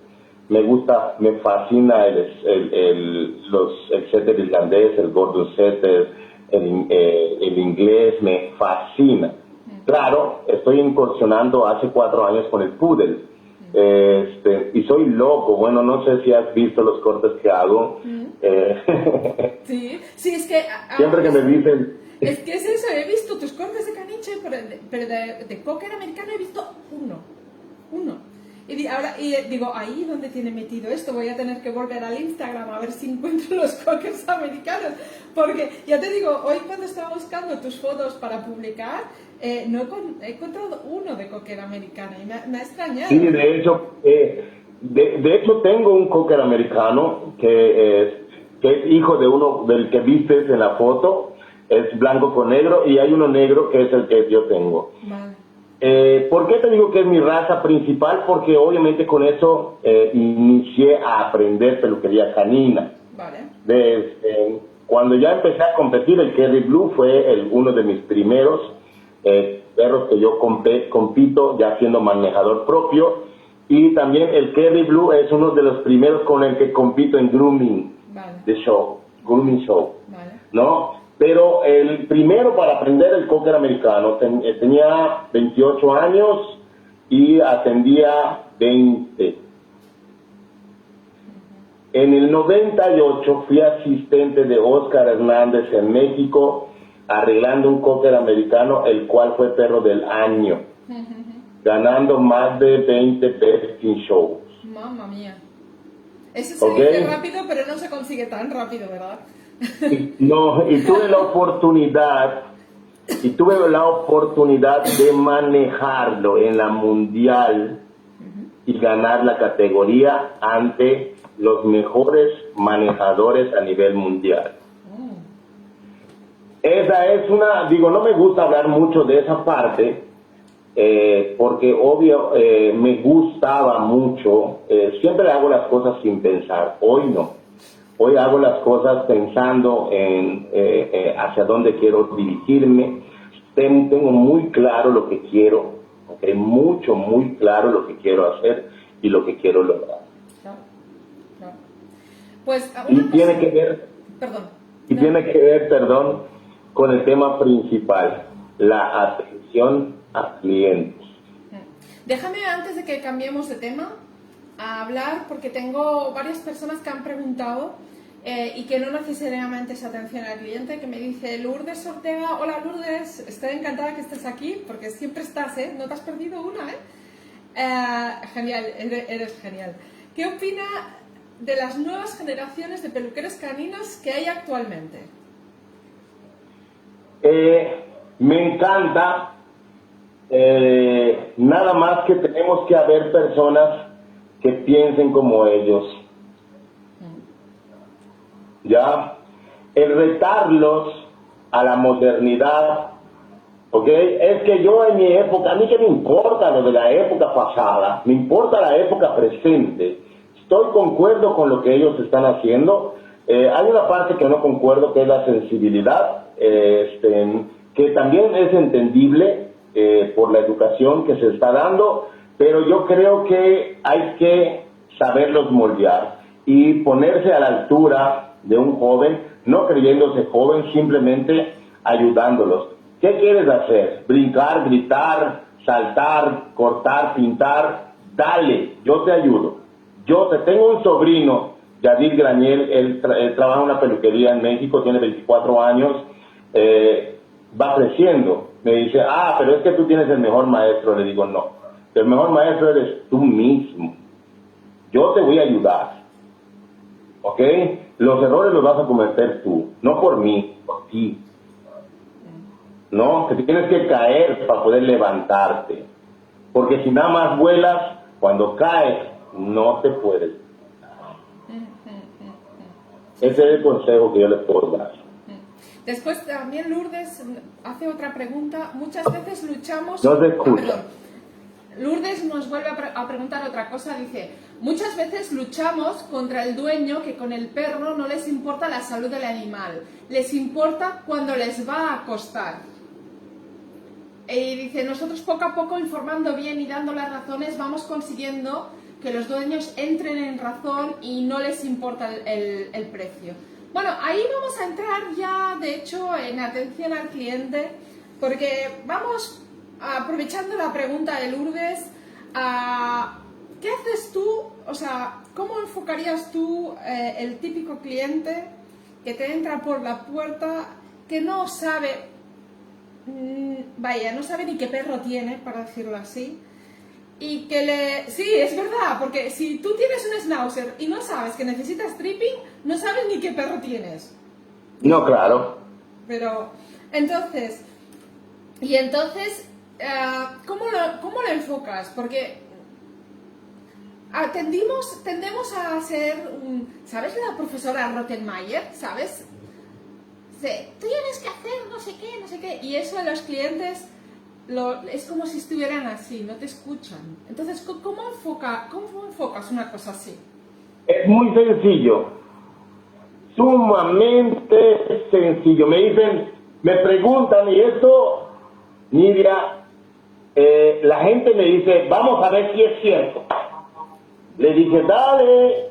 Me gusta, me fascina el setter irlandés, el Gordon Setter, el inglés, me fascina. Claro, estoy incursionando hace 4 años con el poodle. Y soy loco. Bueno, no sé si has visto los cortes que hago. Sí, es que... Siempre que me dicen... Es que es eso, he visto tus cortes de caniche, pero de Cocker americano he visto uno. uno. Y digo, ahí donde tiene metido esto, voy a tener que volver al Instagram a ver si encuentro los cokers americanos, porque ya te digo, hoy cuando estaba buscando tus fotos para publicar, no he encontrado uno de cocker americano y me ha extrañado. Sí, de hecho tengo un cocker americano que es hijo de uno del que vistes en la foto, es blanco con negro, y hay uno negro que es el que yo tengo. Vale. ¿Por qué te digo que es mi raza principal? Porque obviamente con eso inicié a aprender peluquería canina. Vale. Cuando ya empecé a competir, el Kerry Blue fue uno de mis primeros perros que yo compito ya siendo manejador propio, y también el Kerry Blue es uno de los primeros con el que compito en grooming, vale. grooming show, vale. ¿no? Pero el primero para aprender el cocker americano tenía 28 años y atendía 20. En el 98 fui asistente de Oscar Hernández en México arreglando un cocker americano, el cual fue perro del año, ganando más de 20 best in shows. Mamma mía. Eso se dice rápido, pero no se consigue tan rápido, ¿verdad? No, y tuve la oportunidad de manejarlo en la mundial y ganar la categoría ante los mejores manejadores a nivel mundial. Esa es no me gusta hablar mucho de esa parte, porque obvio me gustaba mucho, siempre hago las cosas sin pensar, hoy no. Hoy hago las cosas pensando en hacia dónde quiero dirigirme. Tengo muy claro lo que quiero, ¿okay? Muy claro lo que quiero hacer y lo que quiero lograr. Claro. Pues, tiene que ver, con el tema principal, la atención a clientes. Déjame, antes de que cambiemos de tema, a hablar, porque tengo varias personas que han preguntado y que no necesariamente es atención al cliente, que me dice Lourdes Ortega: hola Lourdes, estoy encantada que estés aquí, porque siempre estás, no te has perdido una, genial, eres genial. ¿Qué opina de las nuevas generaciones de peluqueros caninos que hay actualmente? Me encanta, nada más que tenemos que haber personas que piensen como ellos. Ya, el retarlos a la modernidad, ¿ok? Es que yo en mi época, a mí que me importa lo de la época pasada, me importa la época presente. Estoy concuerdo con lo que ellos están haciendo. Hay una parte que no concuerdo, que es la sensibilidad, que también es entendible por la educación que se está dando, pero yo creo que hay que saberlos moldear y ponerse a la altura de un joven, no creyéndose joven, simplemente ayudándolos. ¿Qué quieres hacer? ¿Brincar, gritar, saltar, cortar, pintar? Dale, yo te ayudo. Tengo un sobrino, Yadir Graniel, él trabaja en una peluquería en México, tiene 24 años, va creciendo. Me dice, pero es que tú tienes el mejor maestro. Le digo, no, el mejor maestro eres tú mismo. Yo te voy a ayudar, ¿ok? Los errores los vas a cometer tú, no por mí, por ti. No, que te tienes que caer para poder levantarte. Porque si nada más vuelas, cuando caes, no te puedes. Ese es el consejo que yo les puedo dar. Después también Lourdes hace otra pregunta. Muchas veces luchamos... No se escucha. Lourdes nos vuelve a preguntar otra cosa. Dice, muchas veces luchamos contra el dueño, que con el perro no les importa la salud del animal. Les importa cuando les va a costar. Y dice, nosotros poco a poco, informando bien y dando las razones, vamos consiguiendo que los dueños entren en razón y no les importa el precio. Bueno, ahí vamos a entrar ya, de hecho, en atención al cliente, porque vamos, aprovechando la pregunta de Lourdes, ¿qué haces tú? O sea, ¿cómo enfocarías tú el típico cliente que te entra por la puerta, que no sabe, no sabe ni qué perro tiene, para decirlo así, y que le... Sí, es verdad, porque si tú tienes un schnauzer y no sabes que necesitas tripping, no sabes ni qué perro tienes. No, claro. Pero, entonces, ¿cómo lo enfocas? Porque tendemos a ser, ¿sabes la profesora Rottenmeier? ¿Sabes? Tú tienes que hacer no sé qué, y eso a los clientes es como si estuvieran así, no te escuchan. Entonces, ¿cómo enfocas una cosa así? Es muy sencillo, sumamente sencillo. Me preguntan, y esto, Nidia, la gente me dice, vamos a ver si es cierto. Le dije, dale,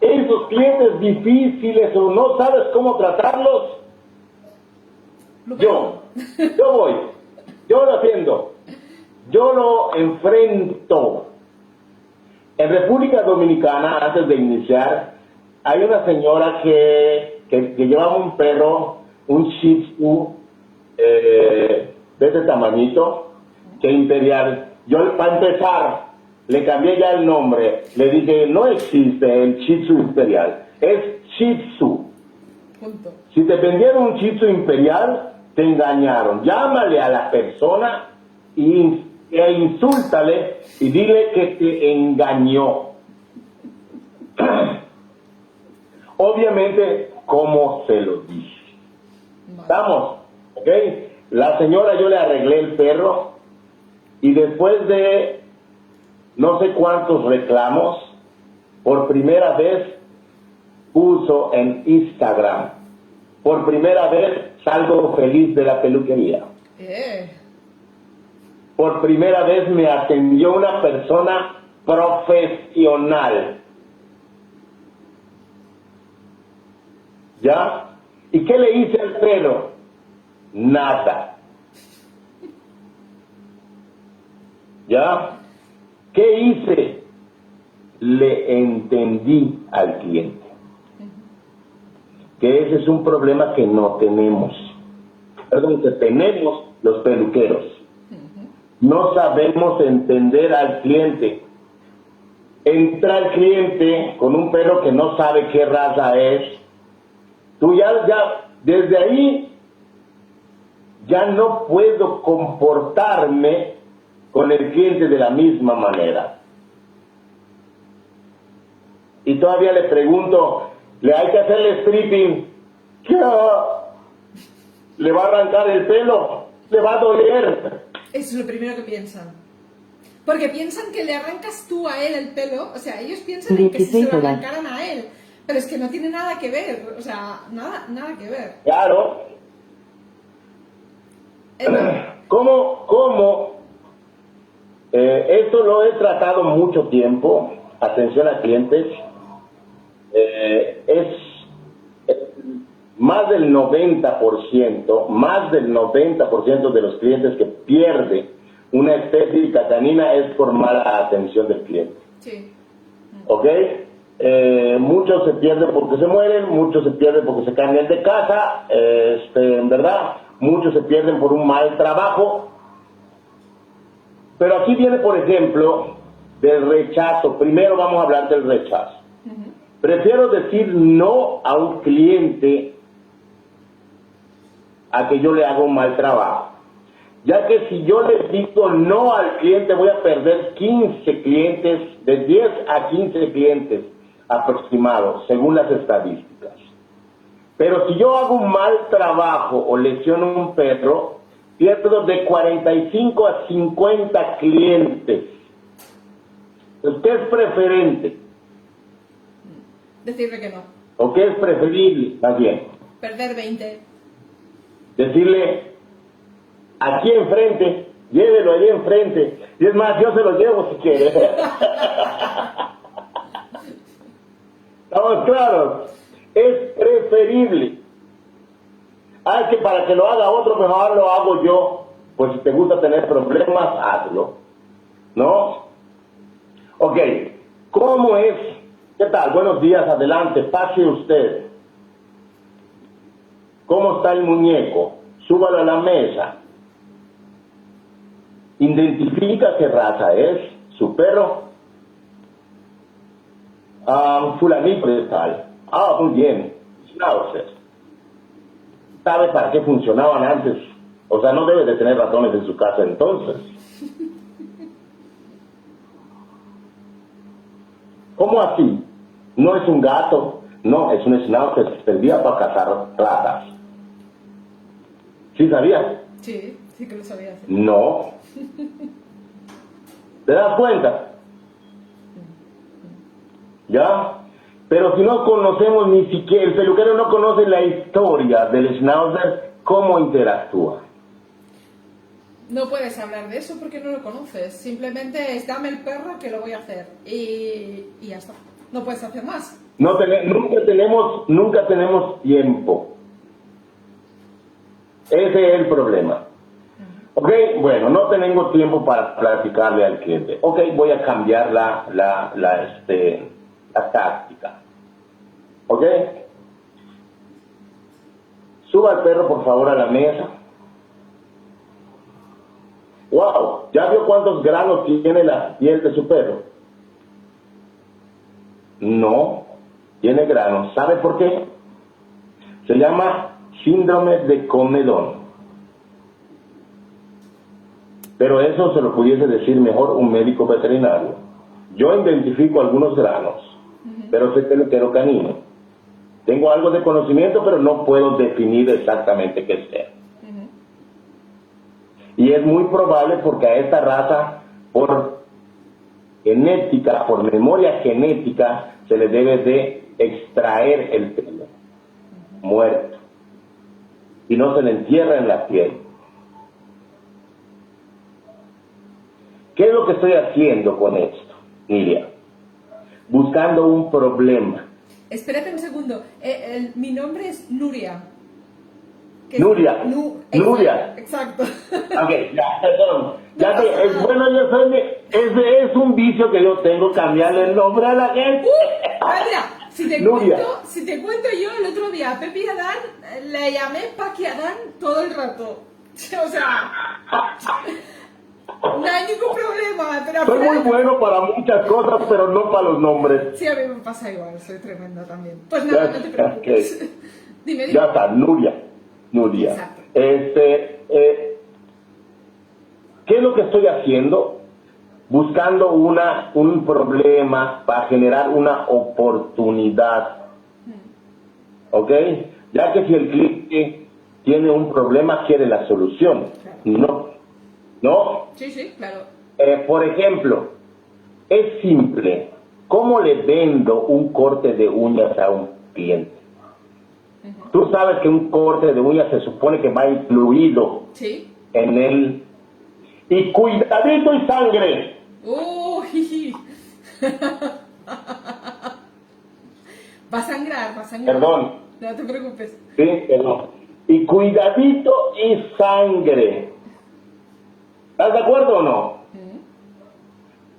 esos clientes difíciles o no sabes cómo tratarlos, yo voy, yo lo atiendo, yo lo enfrento. En República Dominicana, antes de iniciar, hay una señora que llevaba un perro, un Shih Tzu, de ese tamañito, que imperial. Yo, para empezar, le cambié ya el nombre. Le dije, no existe el Shih Tzu imperial, es Shih Tzu. Punto. Si te vendieron un Shih Tzu imperial, te engañaron. Llámale a la persona e insúltale y dile que te engañó. Obviamente, como se lo dije. ¿Estamos? ¿Ok? La señora, yo le arreglé el perro y después de no sé cuántos reclamos, por primera vez puso en Instagram, por primera vez salgo feliz de la peluquería. Por primera vez me atendió una persona profesional. ¿Ya? ¿Y qué le hice al pelo? Nada. ¿Ya? ¿Qué hice? Le entendí al cliente. Que ese es un problema que no tenemos. Perdón, que tenemos los peluqueros. No sabemos entender al cliente. Entra el cliente con un perro que no sabe qué raza es. Tú ya desde ahí ya no puedo comportarme con el cliente de la misma manera. Y todavía le pregunto, ¿le hay que hacerle stripping? ¿Qué? ¿Le va a arrancar el pelo? ¿Le va a doler? Eso es lo primero que piensan. Porque piensan que le arrancas tú a él el pelo, o sea, ellos piensan en que si se lo arrancaran a él, pero es que no tiene nada que ver, o sea, nada que ver. Claro. ¿Cómo? Esto lo he tratado mucho tiempo, atención a clientes, es más del 90% de los clientes que pierden una estética canina es por mala atención del cliente. Sí. ¿Ok? Muchos se pierden porque se mueren, muchos se pierden porque se cambian de casa, en verdad, muchos se pierden por un mal trabajo. Pero aquí viene, por ejemplo, del rechazo. Primero vamos a hablar del rechazo. Prefiero decir no a un cliente a que yo le haga un mal trabajo. Ya que si yo le digo no al cliente, voy a perder 15 clientes, de 10 a 15 clientes aproximados, según las estadísticas. Pero si yo hago un mal trabajo o lesiono un perro, pierdo de 45 a 50 clientes. ¿Qué es preferente? Decirle que no. ¿O qué es preferible? Más bien. Perder 20. Decirle, aquí enfrente, llévelo allí enfrente. Y es más, yo se lo llevo si quiere. ¿Estamos claros? Es preferible. Que para que lo haga otro, mejor lo hago yo. Pues si te gusta tener problemas, hazlo. ¿No? Ok. ¿Cómo es? ¿Qué tal? Buenos días, adelante, pase usted. ¿Cómo está el muñeco? Súbalo a la mesa. Identifica qué raza es su perro. Fulanito de tal. Muy bien. Schnauzer. ¿Sabe para qué funcionaban antes? O sea, no debe de tener ratones en su casa entonces. ¿Cómo así? No es un gato, no, es un Schnauzer que servía para cazar ratas. ¿Sí sabías? Sí, sí que lo sabía. Sí. No. ¿Te das cuenta? ¿Ya? Pero si no conocemos ni siquiera, el peluquero no conoce la historia del Schnauzer, ¿cómo interactúa? No puedes hablar de eso porque no lo conoces. Simplemente es dame el perro que lo voy a hacer. Y ya está. No puedes hacer más. Nunca tenemos tiempo. Ese es el problema. Ok, bueno, no tenemos tiempo para platicarle al cliente. Ok, voy a cambiar la táctica. ¿Ok? Suba al perro, por favor, a la mesa. Wow, ¿ya vio cuántos granos tiene la piel de su perro? No, tiene granos. ¿Sabe por qué? Se llama síndrome de comedón. Pero eso se lo pudiese decir mejor un médico veterinario. Yo identifico algunos granos, pero soy peluquero canino. Tengo algo de conocimiento, pero no puedo definir exactamente qué sea. Y es muy probable porque a esta raza, por genética, por memoria genética, se le debe de extraer el pelo muerto y no se le entierra en la piel. ¿Qué es lo que estoy haciendo con esto, Nidia? Buscando un problema. Espérate un segundo. Mi nombre es Nuria. Nuria. Nuria. Exacto. Ok, ya, perdón. Bueno, yo soy ese es un vicio que yo tengo, cambiarle el nombre a la gente. Mira, si te cuento yo, el otro día a Pepi Adán le llamé Paqui Adán todo el rato. O sea, no hay ningún problema. Pero soy muy bueno para muchas cosas, pero no para los nombres. Sí, a mí me pasa igual, soy tremenda también. Pues nada, no te preocupes. Okay. Dime. Ya está, Nuria. Exacto. ¿Qué es lo que estoy haciendo? Buscando un problema para generar una oportunidad. ¿Ok? Ya que si el cliente tiene un problema, quiere la solución. Claro. ¿No? Sí, claro. Por ejemplo, es simple. ¿Cómo le vendo un corte de uñas a un cliente? Tú sabes que un corte de uñas se supone que va incluido en él. Y cuidadito y sangre. Va a sangrar. Perdón. No te preocupes. Sí, perdón. Y cuidadito y sangre. ¿Estás de acuerdo o no?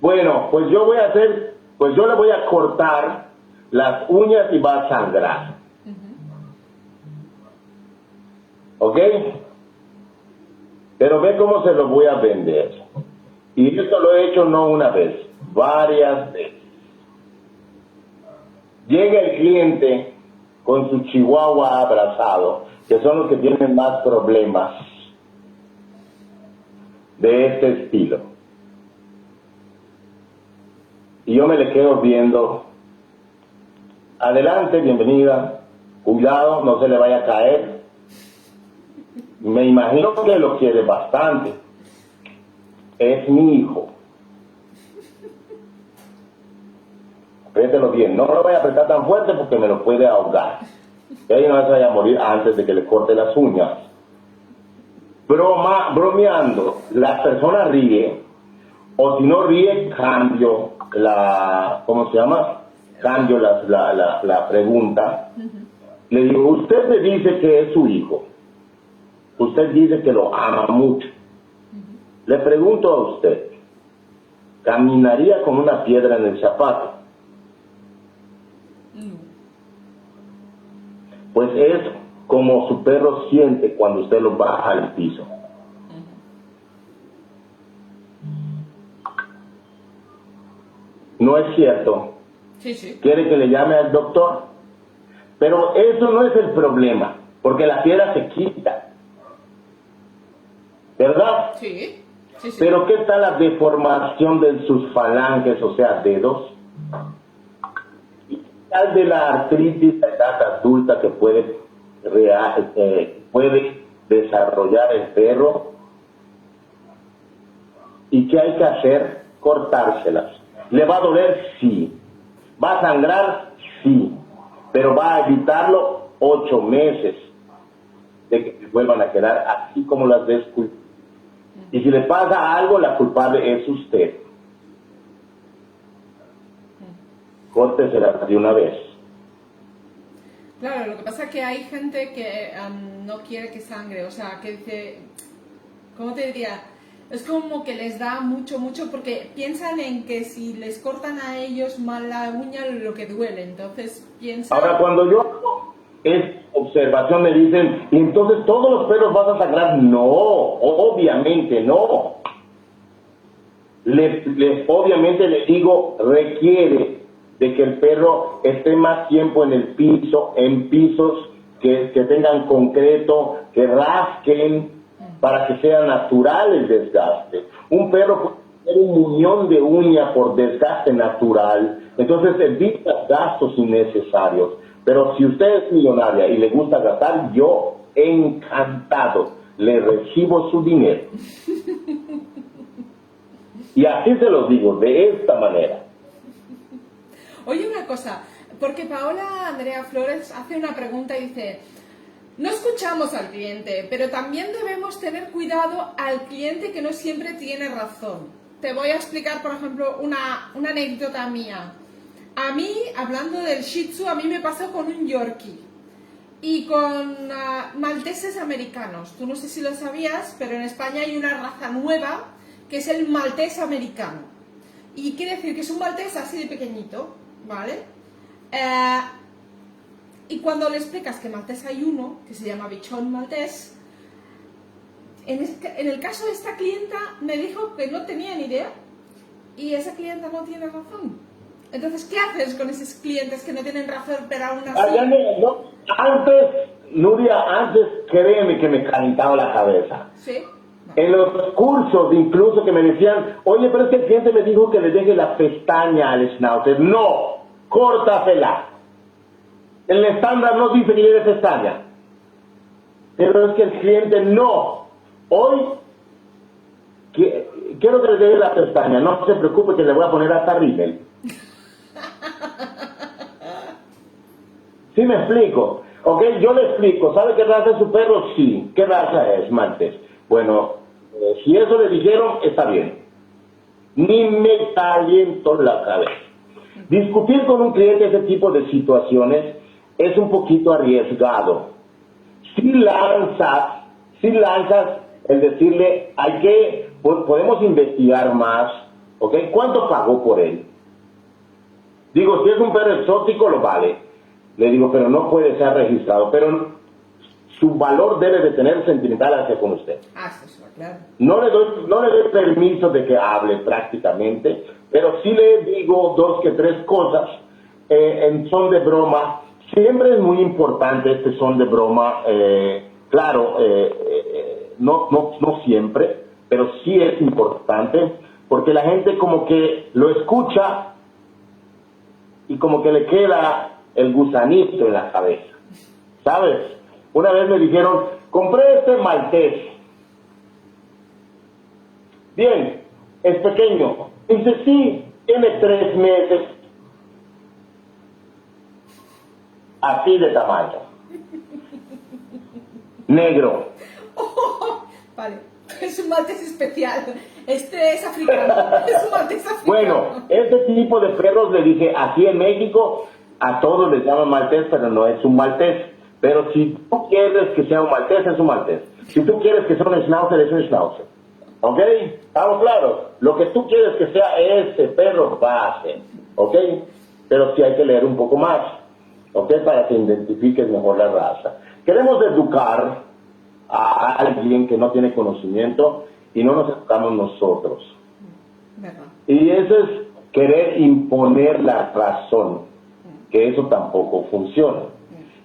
Bueno, pues yo le voy a cortar las uñas y va a sangrar. ¿Ok? Pero ve cómo se lo voy a vender. Y esto lo he hecho no una vez, varias veces. Llega el cliente con su chihuahua abrazado, que son los que tienen más problemas de este estilo. Y yo me le quedo viendo. Adelante, bienvenida. Cuidado, no se le vaya a caer. Me imagino que lo quiere bastante. Es mi hijo. Apriételo bien. No lo voy a apretar tan fuerte porque me lo puede ahogar. Y ahí no se vaya a morir antes de que le corte las uñas. Bromeando. La persona ríe. O si no ríe, cambio ¿cómo se llama? Cambio la pregunta. Le digo, usted me dice que es su hijo. Usted dice que lo ama mucho. Le pregunto a usted, ¿caminaría con una piedra en el zapato? Pues es como su perro siente cuando usted lo baja al piso. no es cierto. Sí, sí. Quiere que le llame al doctor. Pero eso no es el problema, porque la piedra se quita. ¿Verdad? Sí, sí, sí. Pero ¿qué tal la deformación de sus falanges, o sea, dedos? ¿Y qué tal de la artritis a edad adulta que puede desarrollar el perro? ¿Y qué hay que hacer? Cortárselas. ¿Le va a doler? Sí. ¿Va a sangrar? Sí. Pero va a evitarlo 8 meses de que se vuelvan a quedar así como las desculpas. Y si le pasa algo, la culpable es usted. Córtesela de una vez. Claro, lo que pasa es que hay gente que no quiere que sangre, o sea, que dice, ¿cómo te diría? Es como que les da mucho, porque piensan en que si les cortan a ellos mal la uña, lo que duele, entonces piensan... Ahora, cuando yo es observación me dicen, ¿y entonces todos los perros van a sangrar? No, obviamente no. Obviamente le digo, requiere de que el perro esté más tiempo en el piso, en pisos que tengan concreto, que rasquen, para que sea natural el desgaste. Un perro puede tener un muñón de uña por desgaste natural, entonces evita gastos innecesarios. Pero si usted es millonaria y le gusta gastar, yo encantado le recibo su dinero. Y así se los digo, de esta manera. Oye, una cosa, porque Paola Andrea Flores hace una pregunta y dice... No escuchamos al cliente, pero también debemos tener cuidado al cliente que no siempre tiene razón. Te voy a explicar, por ejemplo, una anécdota mía. A mí, hablando del Shih Tzu, a mí me pasó con un Yorkie y con malteses americanos. Tú no sé si lo sabías, pero en España hay una raza nueva que es el maltés americano. Y quiere decir que es un maltés así de pequeñito, ¿vale? Y cuando le explicas que maltés hay uno, que se llama bichón maltés, en el caso de esta clienta me dijo que no tenía ni idea y esa clienta no tiene razón. Entonces, ¿qué haces con esos clientes que no tienen razón pero aún así? No, antes, Nuria, créeme que me calentaba la cabeza. Sí. En los cursos incluso que me decían, oye, pero es que el cliente me dijo que le deje la pestaña al schnauzer. No, córtasela. El estándar no dice que lleve pestaña. Pero es que el cliente no. Hoy quiero que le deje la pestaña. No se preocupe que le voy a poner hasta rímel. ¿Sí me explico? Ok, yo le explico. ¿Sabe qué raza es su perro? Sí. ¿Qué raza es? Maltés. Bueno, si eso le dijeron, está bien. Ni me caliento la cabeza. Discutir con un cliente ese tipo de situaciones es un poquito arriesgado. Si lanzas el decirle, podemos investigar más, ¿ok? ¿Cuánto pagó por él? Digo, si es un perro exótico, lo vale. Le digo, pero no puede ser registrado, pero su valor debe de tener sentimental hacia con usted. Eso es claro. No le doy permiso de que hable prácticamente, pero sí le digo 2 que 3 cosas en son de broma. Siempre es muy importante este son de broma, claro, no siempre, pero sí es importante, porque la gente como que lo escucha y como que le queda el gusanito en la cabeza, ¿sabes? Una vez me dijeron, compré este maltés. Bien, es pequeño. Dice, sí, tiene 3 meses. Así de tamaño. Negro. Oh, vale, es un maltés especial. Este es africano. Es un maltés africano. Bueno, este tipo de perros, le dije, aquí en México a todos les llaman maltés, pero no es un maltés. Pero si tú quieres que sea un maltés, es un maltés. Si tú quieres que sea un schnauzer, es un schnauzer. ¿Ok? ¿Estamos claros? Lo que tú quieres que sea ese perro va a ser. ¿Ok? Pero sí hay que leer un poco más. ¿Ok? Para que identifiques mejor la raza. Queremos educar a alguien que no tiene conocimiento y no nos educamos nosotros. ¿Verdad? Y ese es querer imponer la razón, que eso tampoco funciona.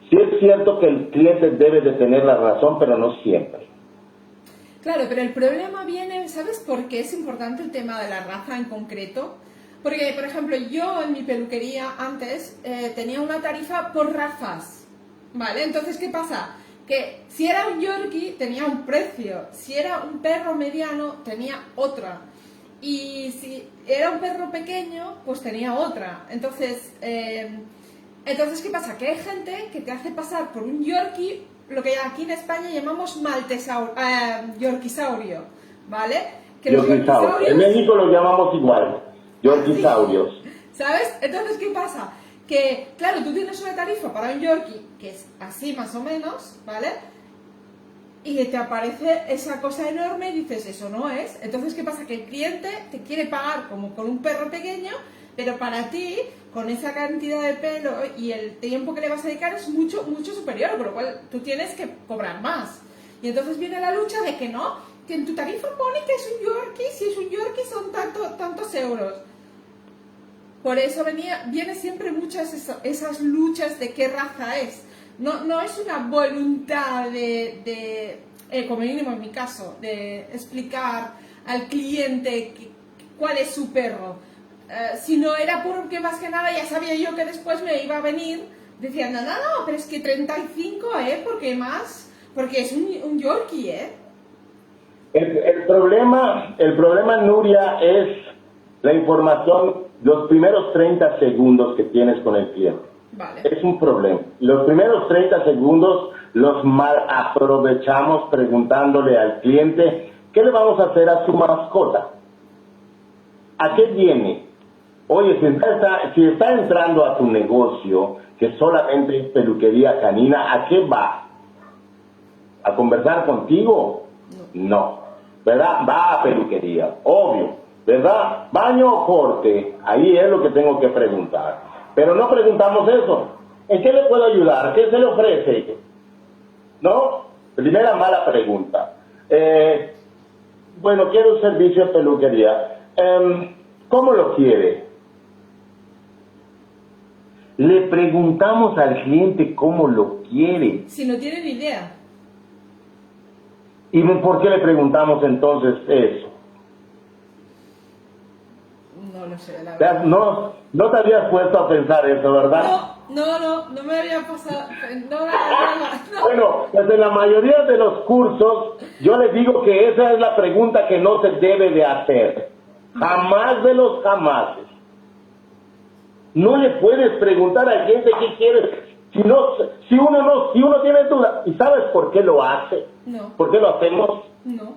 Sí es cierto que el cliente debe de tener la razón, pero no siempre. Claro, pero el problema viene, ¿sabes por qué es importante el tema de la raza en concreto? Porque, por ejemplo, yo en mi peluquería antes tenía una tarifa por razas, ¿vale? Entonces, ¿qué pasa? Que si era un Yorkie tenía un precio, si era un perro mediano tenía otra, y si era un perro pequeño pues tenía otra. Entonces, ¿qué pasa? Que hay gente que te hace pasar por un Yorkie, lo que aquí en España llamamos Yorkisaurio, ¿vale? Que los Yorkisaurios. En México lo llamamos igual, Yorkisaurios. ¿Sabes? Entonces, ¿qué pasa? Que, claro, tú tienes una tarifa para un Yorkie que es así más o menos, ¿vale? Y te aparece esa cosa enorme y dices, eso no es. Entonces, ¿qué pasa? Que el cliente te quiere pagar como con un perro pequeño, pero para ti, con esa cantidad de pelo y el tiempo que le vas a dedicar es mucho, mucho superior, por lo cual tú tienes que cobrar más. Y entonces viene la lucha de que no, que en tu tarifa pone que es un Yorkie, si es un Yorkie son tantos euros. Por eso viene siempre muchas esas luchas de qué raza es. No es una voluntad como mínimo en mi caso, de explicar al cliente cuál es su perro, sino era porque más que nada ya sabía yo que después me iba a venir diciendo, no, pero es que 35, porque es un Yorkie, El problema, Nuria, es la información, los primeros 30 segundos que tienes con el cliente. Vale. Es un problema. Los primeros 30 segundos los mal aprovechamos preguntándole al cliente qué le vamos a hacer a su mascota. ¿A qué viene? Oye, si está entrando a tu negocio, que solamente es peluquería canina, ¿a qué va? ¿A conversar contigo? No. ¿Verdad? Va a peluquería, obvio. ¿Verdad? Baño o corte, ahí es lo que tengo que preguntar. Pero no preguntamos eso. ¿En qué le puedo ayudar? ¿Qué se le ofrece? ¿No? Primera mala pregunta. Bueno, quiero un servicio de peluquería. ¿Cómo lo quiere? Le preguntamos al cliente cómo lo quiere. Si no tiene ni idea. ¿Y por qué le preguntamos entonces eso? No lo sé, la verdad. No te habías puesto a pensar eso, ¿verdad? No me había pasado. No. Bueno, pues en la mayoría de los cursos yo les digo que esa es la pregunta que no se debe de hacer. Jamás de los jamases. No le puedes preguntar al cliente qué quiere si uno tiene duda. ¿Y sabes por qué lo hace? No. ¿Por qué lo hacemos? No.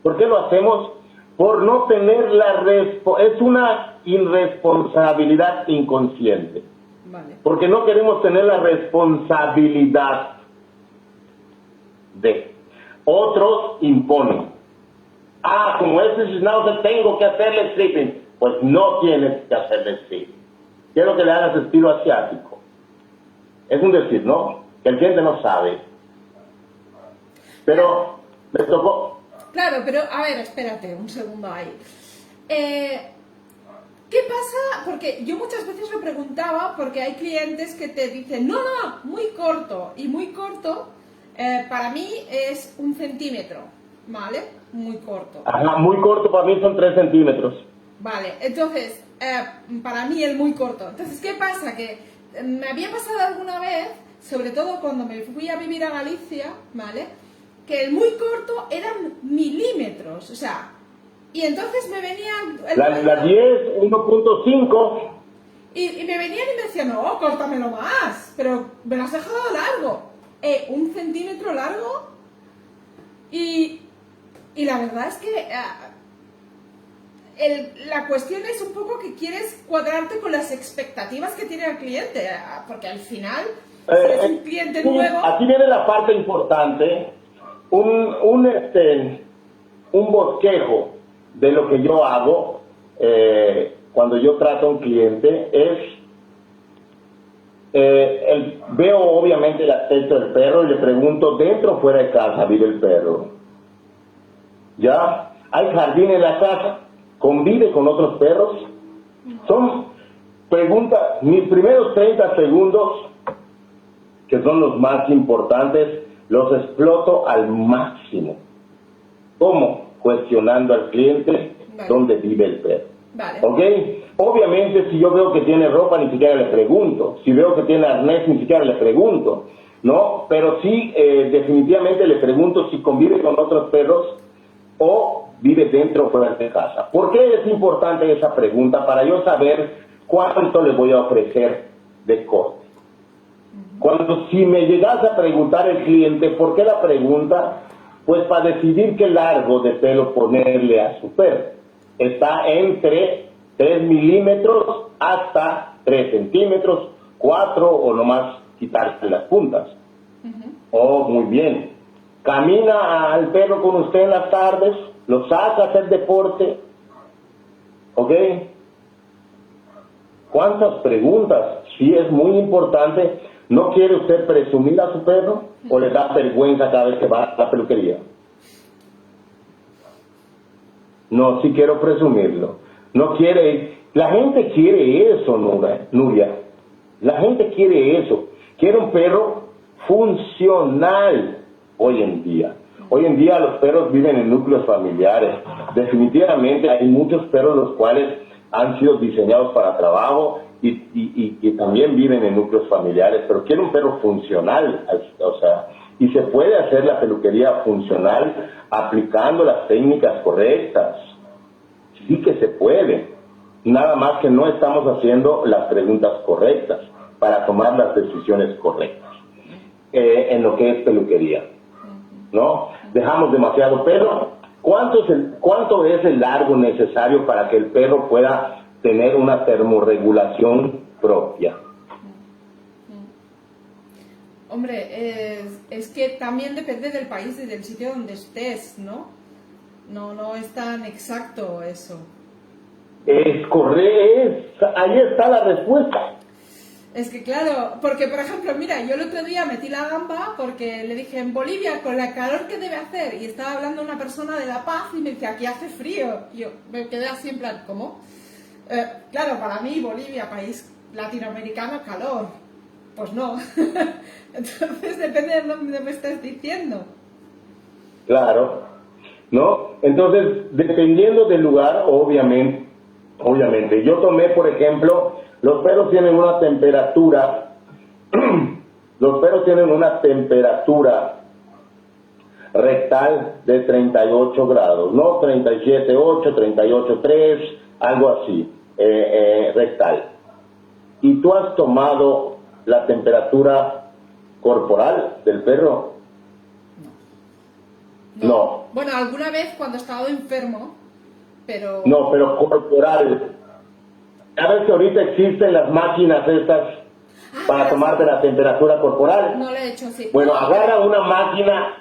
¿Por qué lo hacemos? Por no tener es una irresponsabilidad inconsciente. Vale. Porque no queremos tener la responsabilidad de. Otros imponen. Como ese schnauzer tengo que hacerle stripping. Pues no tienes que hacerle stripping. Quiero que le hagas estilo asiático. Es un decir, ¿no? Que el cliente no sabe. Pero le tocó. Claro, pero a ver, espérate un segundo ahí. ¿Qué pasa? Porque yo muchas veces lo preguntaba porque hay clientes que te dicen, no, muy corto. Y muy corto, para mí es 1 centímetro, ¿vale? Muy corto. Ajá, muy corto para mí son 3 centímetros. Vale, entonces, para mí el muy corto. Entonces, ¿qué pasa? Que me había pasado alguna vez, sobre todo cuando me fui a vivir a Galicia, ¿vale? Que el muy corto eran milímetros, o sea, y entonces me venían... La 10, 1.5... Y me venían y me decían, no, córtamelo más, pero me lo has dejado largo. 1 centímetro largo, y la verdad es que la cuestión es un poco que quieres cuadrarte con las expectativas que tiene el cliente, porque al final, si es un cliente nuevo... Aquí viene la parte importante. Un bosquejo de lo que yo hago cuando yo trato a un cliente es veo obviamente el aspecto del perro y le pregunto, ¿dentro o fuera de casa vive el perro? ¿Ya? ¿Hay jardín en la casa? ¿Convive con otros perros? Son preguntas, mis primeros 30 segundos, que son los más importantes, los exploto al máximo. ¿Cómo? Cuestionando al cliente dónde vive el perro. Vale. ¿Ok? Obviamente, si yo veo que tiene ropa, ni siquiera le pregunto. Si veo que tiene arnés, ni siquiera le pregunto. ¿No? Pero sí, definitivamente le pregunto si convive con otros perros o vive dentro o fuera de casa. ¿Por qué es importante esa pregunta? Para yo saber cuánto le voy a ofrecer de corte. Cuando si me llegase a preguntar el cliente, ¿por qué la pregunta? Pues para decidir qué largo de pelo ponerle a su perro. Está entre 3 milímetros hasta 3 centímetros, 4 o nomás quitarse las puntas. Oh, muy bien. Camina al perro con usted en las tardes, lo saca a hacer deporte. ¿Ok? ¿Cuántas preguntas? Sí, es muy importante. ¿No quiere usted presumir a su perro o le da vergüenza cada vez que va a la peluquería? No, sí quiero presumirlo. No quiere. La gente quiere eso, Nuria. La gente quiere eso. Quiere un perro funcional hoy en día. Hoy en día los perros viven en núcleos familiares. Definitivamente hay muchos perros los cuales han sido diseñados para trabajo y también viven en núcleos familiares, pero quiere un perro funcional, o sea, y se puede hacer la peluquería funcional aplicando las técnicas correctas. Sí que se puede, nada más que no estamos haciendo las preguntas correctas para tomar las decisiones correctas en lo que es peluquería, ¿no? Dejamos demasiado pelo. ¿Cuánto es el largo necesario para que el perro pueda tener una termorregulación propia? Hombre, es que también depende del país y del sitio donde estés, ¿no? No es tan exacto eso. Es correcto, ahí está la respuesta. Es que claro, porque por ejemplo, mira, yo el otro día metí la gamba porque le dije en Bolivia con la calor que debe hacer y estaba hablando una persona de La Paz y me dice aquí hace frío. Y yo me quedé así en plan, ¿cómo? Claro, para mí Bolivia, país latinoamericano, calor. Pues no. Entonces depende de dónde me estés diciendo. Claro, ¿no? Entonces, dependiendo del lugar, obviamente, yo tomé, por ejemplo, los perros tienen una temperatura, rectal de 38 grados, ¿no? 37,8, 38,3, algo así, rectal. ¿Y tú has tomado la temperatura corporal del perro? No. Bueno, alguna vez cuando he estado enfermo, pero... No, pero corporal. ¿Sabes que ahorita existen las máquinas estas para tomarte la temperatura corporal? No lo he hecho, sí. Bueno, agarra una máquina.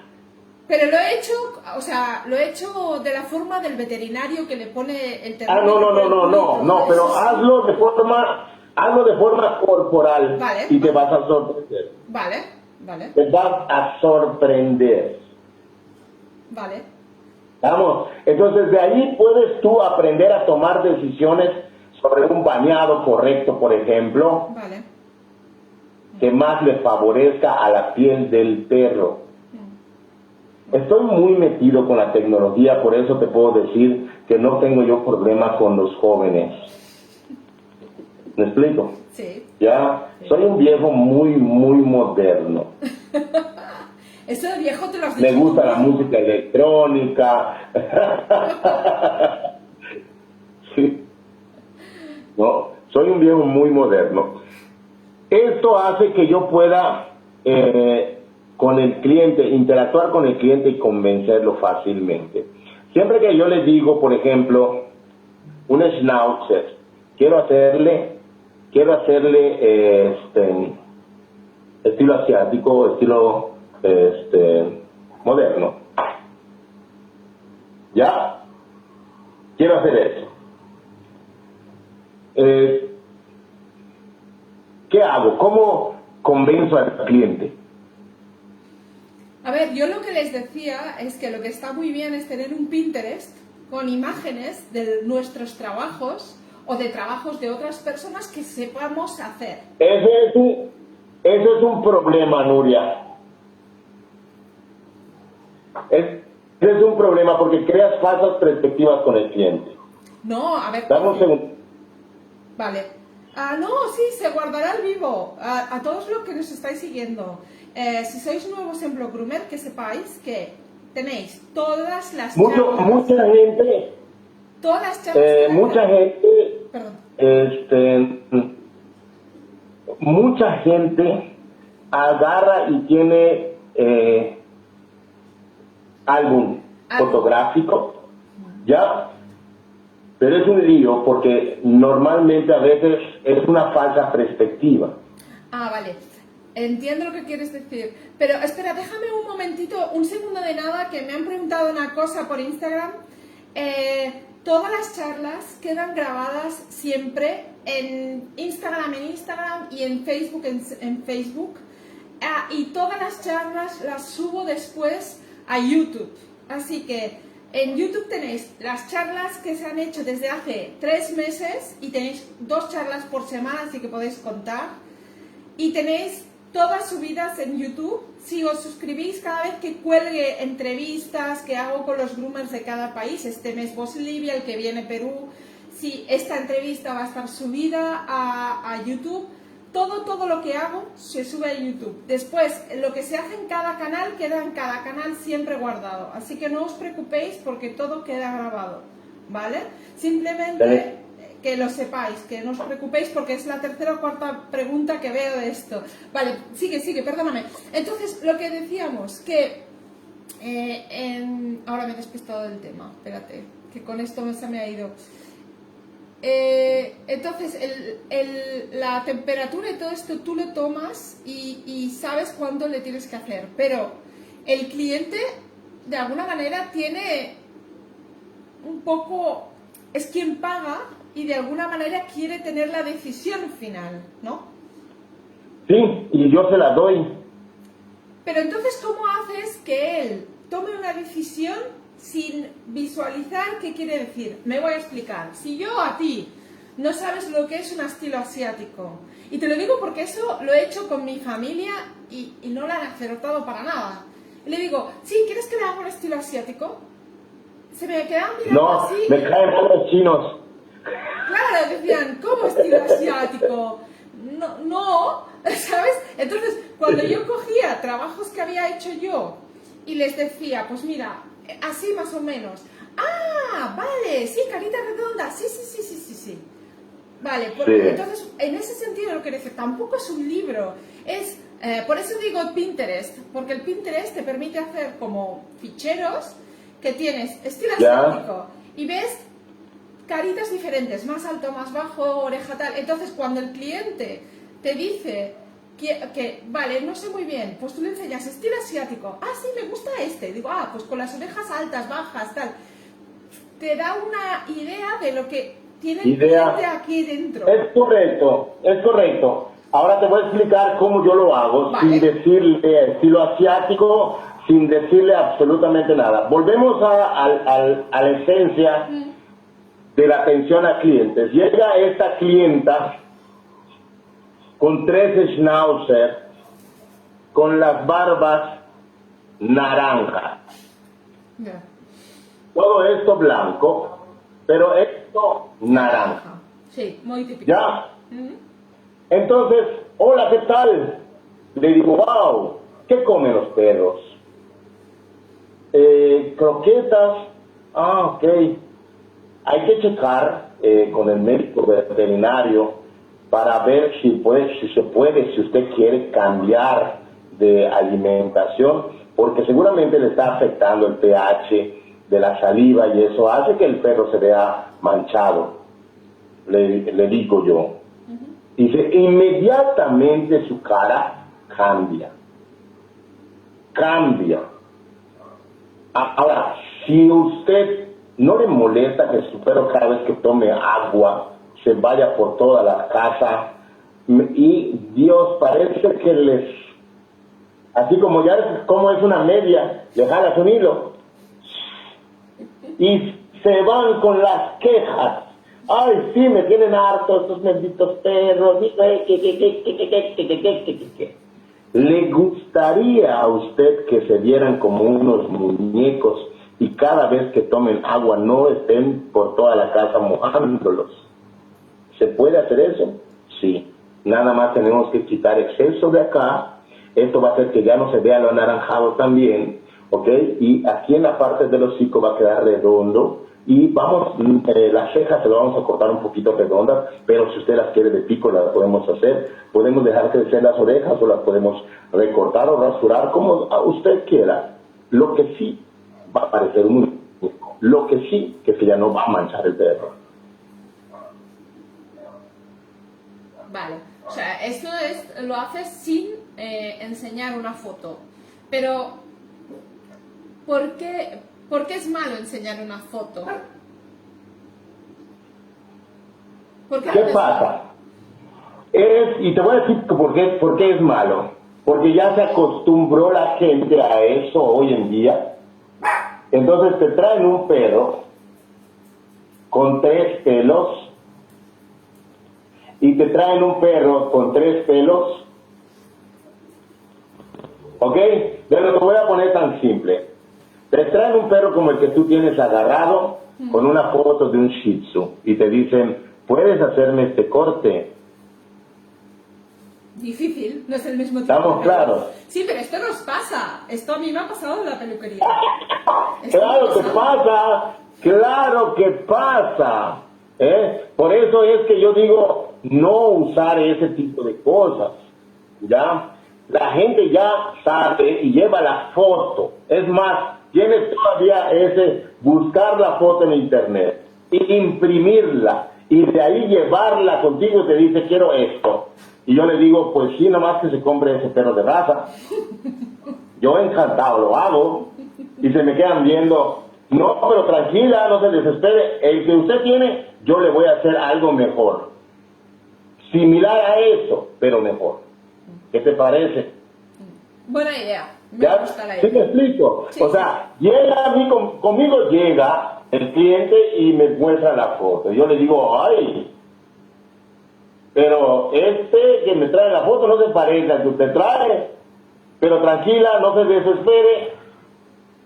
Pero lo he hecho, o sea, lo he hecho de la forma del veterinario que le pone el termómetro. No, pero hazlo de forma corporal. Vale, y te vas a sorprender. Vale. Te vas a sorprender. Vale. Vamos, entonces de ahí puedes tú aprender a tomar decisiones sobre un bañado correcto, por ejemplo, Vale. que más le favorezca a la piel del perro. Estoy muy metido con la tecnología, por eso te puedo decir que no tengo yo problema con los jóvenes. ¿Me explico? Sí. ¿Ya? Sí. Soy un viejo muy moderno. Eso de viejo te lo has dicho. Me gusta la música electrónica. Sí. No, soy un viejo muy moderno. Esto hace que yo pueda con el cliente, interactuar con el cliente y convencerlo fácilmente. Siempre que yo le digo, por ejemplo, un schnauzer, quiero hacerle estilo asiático, estilo moderno. ¿Ya? Quiero hacer eso. ¿Qué hago? ¿Cómo convenzo al cliente? A ver, yo lo que les decía es que lo que está muy bien es tener un Pinterest con imágenes de nuestros trabajos o de trabajos de otras personas que sepamos hacer. Ese es un problema, Nuria. Ese es un problema porque creas falsas perspectivas con el cliente. No, a ver. Dame un segundo. Vale. No, sí, se guardará al vivo. A todos los que nos estáis siguiendo. Si sois nuevos en Blogroomer, que sepáis que tenéis todas las charlas. Mucha gente. Todas las charlas. Mucha gente. Perdón. Mucha gente agarra y tiene álbum fotográfico, ¿ya? Pero es un lío porque normalmente a veces es una falsa perspectiva. Vale. Entiendo lo que quieres decir. Pero espera, déjame un momentito, un segundo de nada, que me han preguntado una cosa por Instagram. Todas las charlas quedan grabadas siempre en Instagram y en Facebook. Y todas las charlas las subo después a YouTube. Así que en YouTube tenéis las charlas que se han hecho desde hace 3 meses y tenéis 2 charlas por semana, así que podéis contar. Y tenéis todas subidas en YouTube. Si os suscribís cada vez que cuelgue entrevistas que hago con los groomers de cada país, este mes Bolivia, el que viene Perú, si esta entrevista va a estar subida a YouTube, todo lo que hago se sube a YouTube. Después, lo que se hace en cada canal queda en cada canal siempre guardado. Así que no os preocupéis porque todo queda grabado, ¿vale? Simplemente que lo sepáis, que no os preocupéis porque es la tercera o cuarta pregunta que veo de esto. Vale, sigue, perdóname. Entonces, lo que decíamos, que ahora me he despistado del tema, espérate, que con esto se me ha ido. Entonces, la temperatura y todo esto tú lo tomas y sabes cuándo le tienes que hacer, pero el cliente de alguna manera tiene un poco, es quien paga y de alguna manera quiere tener la decisión final, ¿no? Sí, y yo se la doy. Pero entonces, ¿cómo haces que él tome una decisión sin visualizar qué quiere decir? Me voy a explicar. Si yo a ti no sabes lo que es un estilo asiático, y te lo digo porque eso lo he hecho con mi familia y no lo han acertado para nada. Y le digo, ¿sí, quieres que le haga un estilo asiático? Se me quedan mirando así. No, me caen mal los chinos. Claro, decían, ¿cómo estilo asiático? No, ¿sabes? Entonces, cuando yo cogía trabajos que había hecho yo y les decía, pues mira, así más o menos. Vale, sí, carita redonda, sí. Vale, Sí. Entonces, en ese sentido lo que decir, tampoco es un libro, es, por eso digo Pinterest, porque el Pinterest te permite hacer como ficheros que tienes estilo asiático y ves caritas diferentes, más alto, más bajo, oreja tal. Entonces, cuando el cliente te dice que vale, no sé muy bien, pues tú le enseñas estilo asiático. Sí, me gusta este. Digo, pues con las orejas altas, bajas, tal. Te da una idea de lo que tiene el cliente aquí dentro. Es correcto. Ahora te voy a explicar cómo yo lo hago, vale, sin decirle estilo asiático, sin decirle absolutamente nada. Volvemos a la esencia de la atención a clientes. Llega esta clienta con 3 schnauzers, con las barbas naranjas. Todo esto blanco, pero esto naranja. Sí, muy típico. ¿Ya? Entonces, hola, ¿qué tal? Le digo, wow, ¿qué comen los perros? Croquetas. Ok. Hay que checar con el médico veterinario para ver si usted quiere cambiar de alimentación, porque seguramente le está afectando el pH de la saliva y eso hace que el perro se vea manchado, le digo yo. Dice, inmediatamente su cara cambia. Ahora, si usted no le molesta que su perro cada vez que tome agua se vaya por toda la casa y Dios parece que así como como es una media, le jalas un hilo y se van con las quejas. Ay, sí, me tienen harto estos malditos perros. ¿Le gustaría a usted que se vieran como unos muñecos y cada vez que tomen agua no estén por toda la casa mojándolos? ¿Se puede hacer eso? Sí. Nada más tenemos que quitar exceso de acá. Esto va a hacer que ya no se vea lo anaranjado también, ¿ok? Y aquí en la parte del hocico va a quedar redondo. Y vamos, las cejas se las vamos a cortar un poquito redondas, pero si usted las quiere de pico las podemos hacer. Podemos dejar crecer las orejas o las podemos recortar o rasurar como usted quiera. Lo que sí va a parecer muy rico. Lo que sí que ya no va a manchar el perro. Vale, o sea, esto lo haces sin enseñar una foto. Pero, ¿por qué es malo enseñar una foto? ¿Qué pasa? Y te voy a decir por qué es malo. Porque ya se acostumbró la gente a eso hoy en día. Entonces te traen un perro con 3 pelos y te traen un perro con 3 pelos. ¿Ok? Pero lo voy a poner tan simple. Te traen un perro como el que tú tienes agarrado con una foto de un Shih Tzu y te dicen, ¿puedes hacerme este corte? Difícil, no es el mismo tipo. ¿Estamos claros? Sí, pero esto nos pasa. Esto a mí me ha pasado en la peluquería. Claro que pasa, claro que pasa. Por eso es que yo digo no usar ese tipo de cosas. ¿Ya? La gente ya sabe y lleva la foto. Es más, tienes todavía buscar la foto en internet y imprimirla y de ahí llevarla contigo y te dice quiero esto. Y yo le digo, pues sí, nomás que se compre ese perro de raza. Yo encantado lo hago. Y se me quedan viendo, no, pero tranquila, no se desespere. El que usted tiene, yo le voy a hacer algo mejor. Similar a eso, pero mejor. ¿Qué te parece? Buena idea. Me ¿Ya? gusta la idea. ¿Sí me explico? Sí, o sea, llega a mí, conmigo llega el cliente y me muestra la foto. Yo le digo, ay, pero que me trae la foto no se parece al que usted trae, pero tranquila, no se desespere,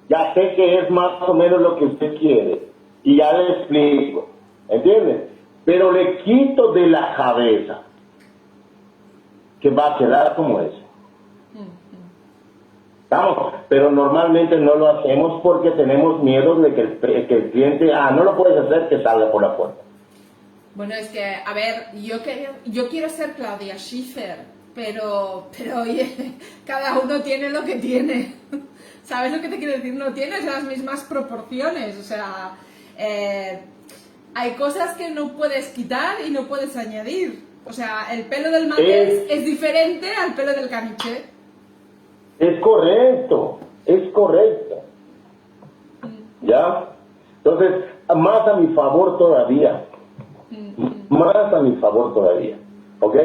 ya sé que es más o menos lo que usted quiere, y ya le explico, ¿entiendes? Pero le quito de la cabeza que va a quedar como eso. Vamos, pero normalmente no lo hacemos porque tenemos miedo de que el cliente, no lo puedes hacer, que salga por la puerta. Bueno, es que, a ver, yo quiero ser Claudia Schiffer, pero oye, cada uno tiene lo que tiene. ¿Sabes lo que te quiero decir? No tienes las mismas proporciones, o sea, hay cosas que no puedes quitar y no puedes añadir. O sea, el pelo del maltés es diferente al pelo del caniche. Es correcto, es correcto. ¿Ya? Entonces, más a mi favor todavía. Más a mi favor todavía, ¿ok?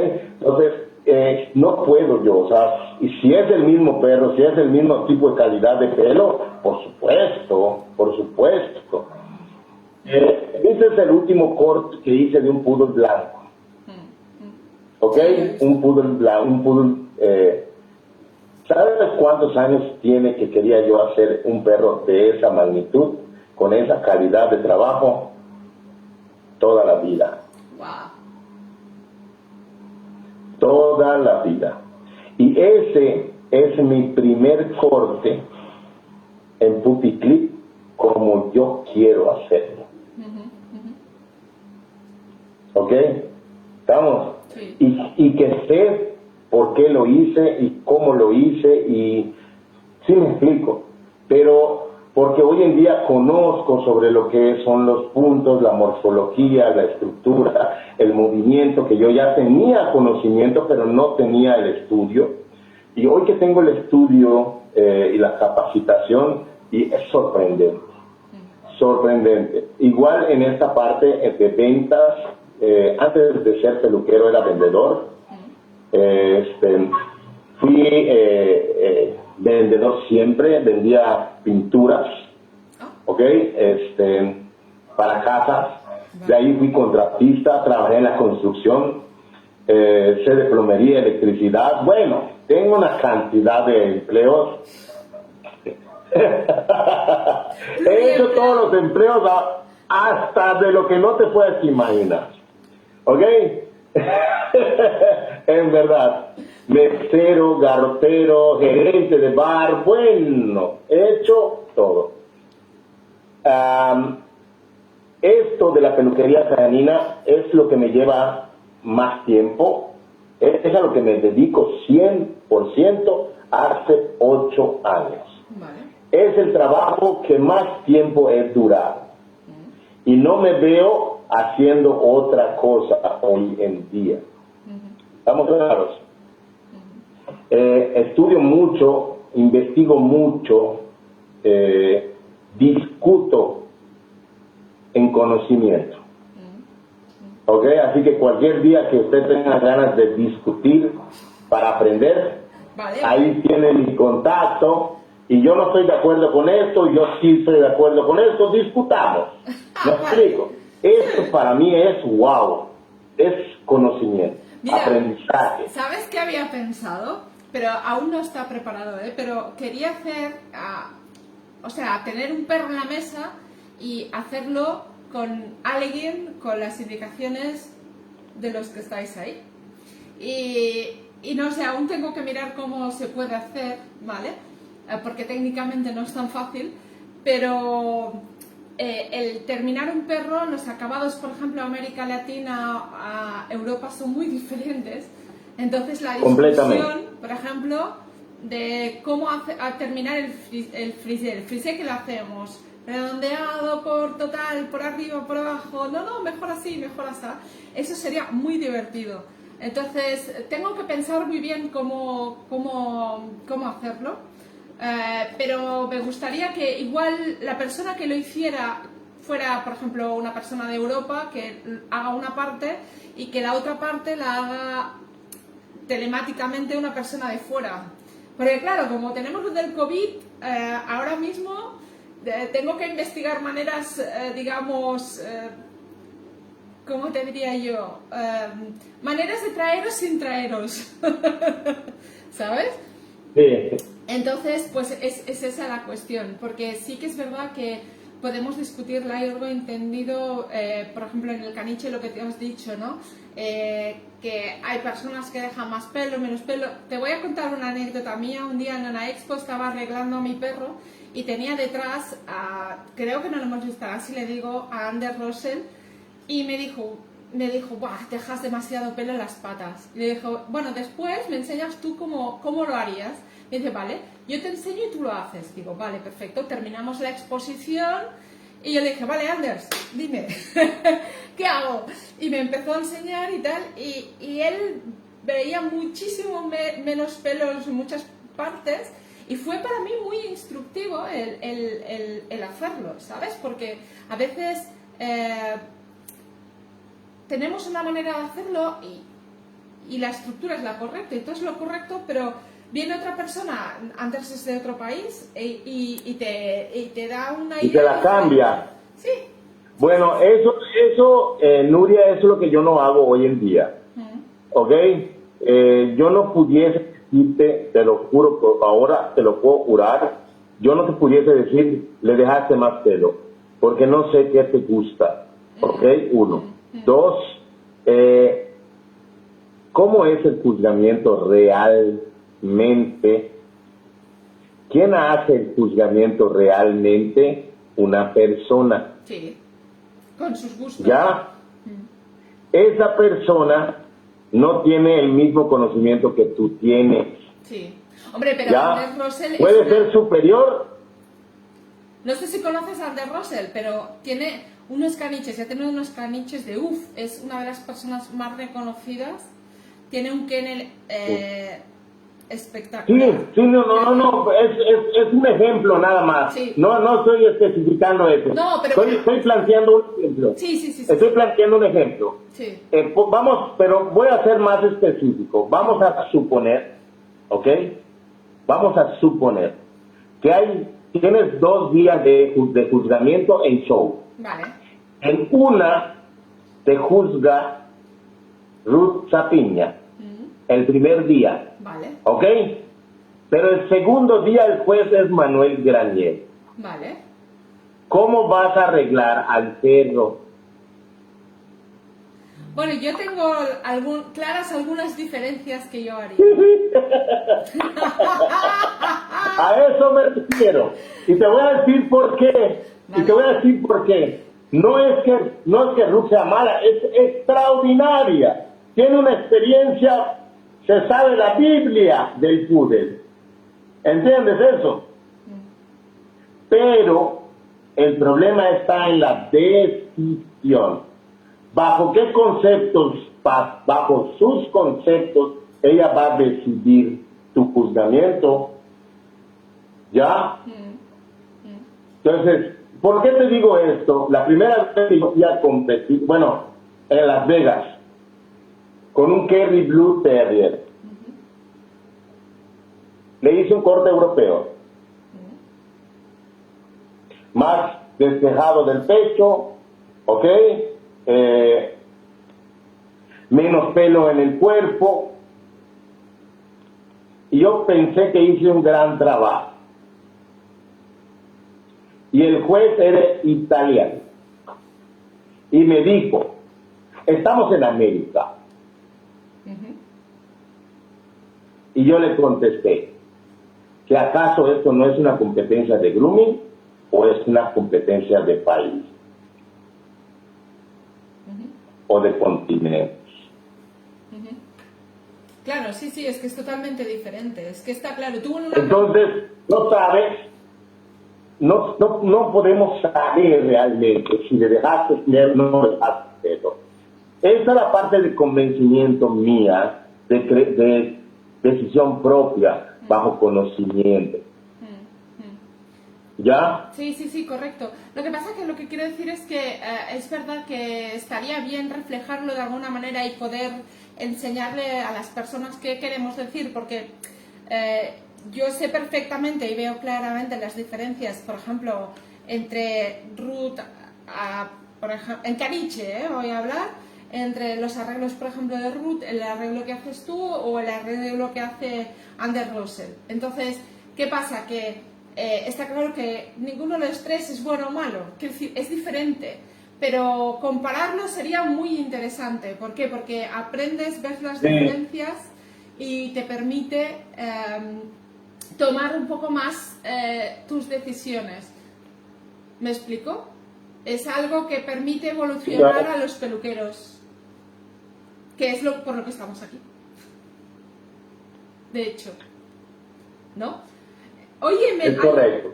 Entonces, no puedo yo, o sea, y si es el mismo perro, si es el mismo tipo de calidad de pelo, por supuesto, por supuesto. Este es el último corte que hice de un poodle blanco, ¿ok? Un poodle blanco, ¿sabes cuántos años tiene que quería yo hacer un perro de esa magnitud, con esa calidad de trabajo? Toda la vida. Wow. Toda la vida. Y ese es mi primer corte en Puppy Clip como yo quiero hacerlo. ¿Ok? ¿Estamos? Sí. Y que sé por qué lo hice y cómo lo hice y sí me explico. Pero porque hoy en día conozco sobre lo que son los puntos, la morfología, la estructura, el movimiento, que yo ya tenía conocimiento, pero no tenía el estudio. Y hoy que tengo el estudio y la capacitación, y es sorprendente, sorprendente. Igual en esta parte de ventas, antes de ser peluquero era vendedor, fui vendedor siempre, vendía pinturas, ¿ok? Para casas, De ahí fui contratista, trabajé en la construcción, sé de plomería, electricidad. Bueno, tengo una cantidad de empleos. He hecho todos los empleos hasta de lo que no te puedes imaginar. ¿Ok? En verdad. Mesero, garrotero, gerente de bar, bueno, he hecho todo. Esto de la peluquería canina es lo que me lleva más tiempo, es a lo que me dedico 100% hace 8 años. Vale. Es el trabajo que más tiempo he durado y no me veo haciendo otra cosa hoy en día. ¿Estamos claros? Estudio mucho, investigo mucho, discuto en conocimiento. ¿Ok? Así que cualquier día que usted tenga ganas de discutir para aprender, Vale. ahí tiene mi contacto. Y yo no estoy de acuerdo con esto, yo sí estoy de acuerdo con esto, discutamos. ¿Me explico? Esto para mí es wow, es conocimiento, Mira, aprendizaje. ¿sabes qué había pensado? Pero aún no está preparado, ¿eh? Pero quería hacer, o sea, tener un perro en la mesa y hacerlo con alguien, con las indicaciones de los que estáis ahí. Y no sé, aún tengo que mirar cómo se puede hacer, ¿vale? Porque técnicamente no es tan fácil, pero el terminar un perro, los acabados, por ejemplo, América Latina, a Europa son muy diferentes. Entonces la discusión, por ejemplo, de cómo terminar el frisé. El frisé que lo hacemos, redondeado por total, por arriba, por abajo, no, mejor así, mejor así. Eso sería muy divertido. Entonces tengo que pensar muy bien cómo hacerlo. Pero me gustaría que igual la persona que lo hiciera fuera, por ejemplo, una persona de Europa que haga una parte y que la otra parte la haga telemáticamente una persona de fuera. Porque claro, como tenemos lo del COVID, ahora mismo tengo que investigar maneras, digamos, ¿cómo te diría yo? Maneras de traeros sin traeros. ¿Sabes? Sí. Entonces, pues es esa la cuestión, porque sí que es verdad que podemos discutir largo entendido, por ejemplo, en el caniche lo que te has dicho, ¿no? Que hay personas que dejan más pelo, menos pelo. Te voy a contar una anécdota mía. Un día en una expo estaba arreglando a mi perro y tenía detrás, creo que no lo hemos visto, así le digo, a Anders Russell, y me dijo, ¡buah, dejas demasiado pelo en las patas! Y le dijo, bueno, después me enseñas tú cómo lo harías. Y dice, vale, yo te enseño y tú lo haces. Digo, vale, perfecto, terminamos la exposición y yo le dije, vale, Anders, dime, ¿qué hago? Y me empezó a enseñar y tal, y él veía muchísimo menos pelos en muchas partes y fue para mí muy instructivo el hacerlo, ¿sabes? Porque a veces tenemos una manera de hacerlo y la estructura es la correcta y todo es lo correcto, pero viene otra persona, antes es de otro país, y te da una idea. Y te la cambia. Sí. Bueno, eso Nuria, eso es lo que yo no hago hoy en día. ¿Ok? Yo no pudiese decirte, te lo juro, ahora te lo puedo jurar, yo no te pudiese decir, le dejaste más pelo, porque no sé qué te gusta. ¿Ok? 1. 2, ¿cómo es el juzgamiento realmente? ¿Quién hace el juzgamiento realmente? Una persona. Sí, con sus gustos. ¿Ya? Esa persona no tiene el mismo conocimiento que tú tienes. Sí. Hombre, pero ¿Ya? Anders Russell ¿Puede ser superior? No sé si conoces a Anders Russell, pero tiene unos caniches, ya tiene unos caniches de es una de las personas más reconocidas. Tiene un kennel espectacular. Sí, no, es un ejemplo nada más. Sí. No estoy especificando eso. No, pero estoy planteando un ejemplo. Sí. Estoy planteando un ejemplo. Sí. Vamos, pero voy a ser más específico. Vamos a suponer, ¿ok? Vamos a suponer que tienes 2 días de juzgamiento en show. Vale. En una te juzga Ruth Sapiña el primer día, Vale, ¿ok? Pero el segundo día el juez es Manuel Granier. vale. ¿Cómo vas a arreglar al perro? Bueno, yo tengo claras algunas diferencias que yo haría. A eso me refiero. Y te voy a decir por qué. Vale. Y te voy a decir por qué. No es que Ruth sea mala, es extraordinaria. Tiene una experiencia, se sabe la Biblia del poodle. ¿Entiendes eso? Pero el problema está en la decisión. ¿Bajo qué conceptos, bajo sus conceptos, ella va a decidir tu juzgamiento? ¿Ya? Entonces, ¿por qué te digo esto? La primera vez que yo fui a competir, bueno, en Las Vegas, con un Kerry Blue Terrier, le hice un corte europeo. Más despejado del pecho, ¿ok? Menos pelo en el cuerpo, y yo pensé que hice un gran trabajo. Y el juez era italiano y me dijo, estamos en América. Y yo le contesté, ¿que acaso esto no es una competencia de grooming o es una competencia de país o de continentes? Claro, sí, es que es totalmente diferente. Es que está claro. Entonces, no sabes, no podemos saber realmente si le dejaste tener o no le dejaste hacerlo. Esa es la parte de convencimiento mía, de decisión propia, bajo conocimiento. ¿Ya? Sí, correcto. Lo que pasa es que lo que quiero decir es que es verdad que estaría bien reflejarlo de alguna manera y poder enseñarle a las personas qué queremos decir, porque yo sé perfectamente y veo claramente las diferencias, por ejemplo, entre Ruth, por ejemplo, en Caniche, voy a hablar, entre los arreglos, por ejemplo, de Ruth, el arreglo que haces tú o el arreglo que hace Anders Russell. Entonces, ¿qué pasa? Que está claro que ninguno de los tres es bueno o malo, quiero decir, es diferente, pero compararlo sería muy interesante. ¿Por qué? Porque aprendes, ves las diferencias y te permite tomar un poco más tus decisiones. ¿Me explico? Es algo que permite evolucionar a los peluqueros, que es por lo que estamos aquí. De hecho, ¿no? Oye,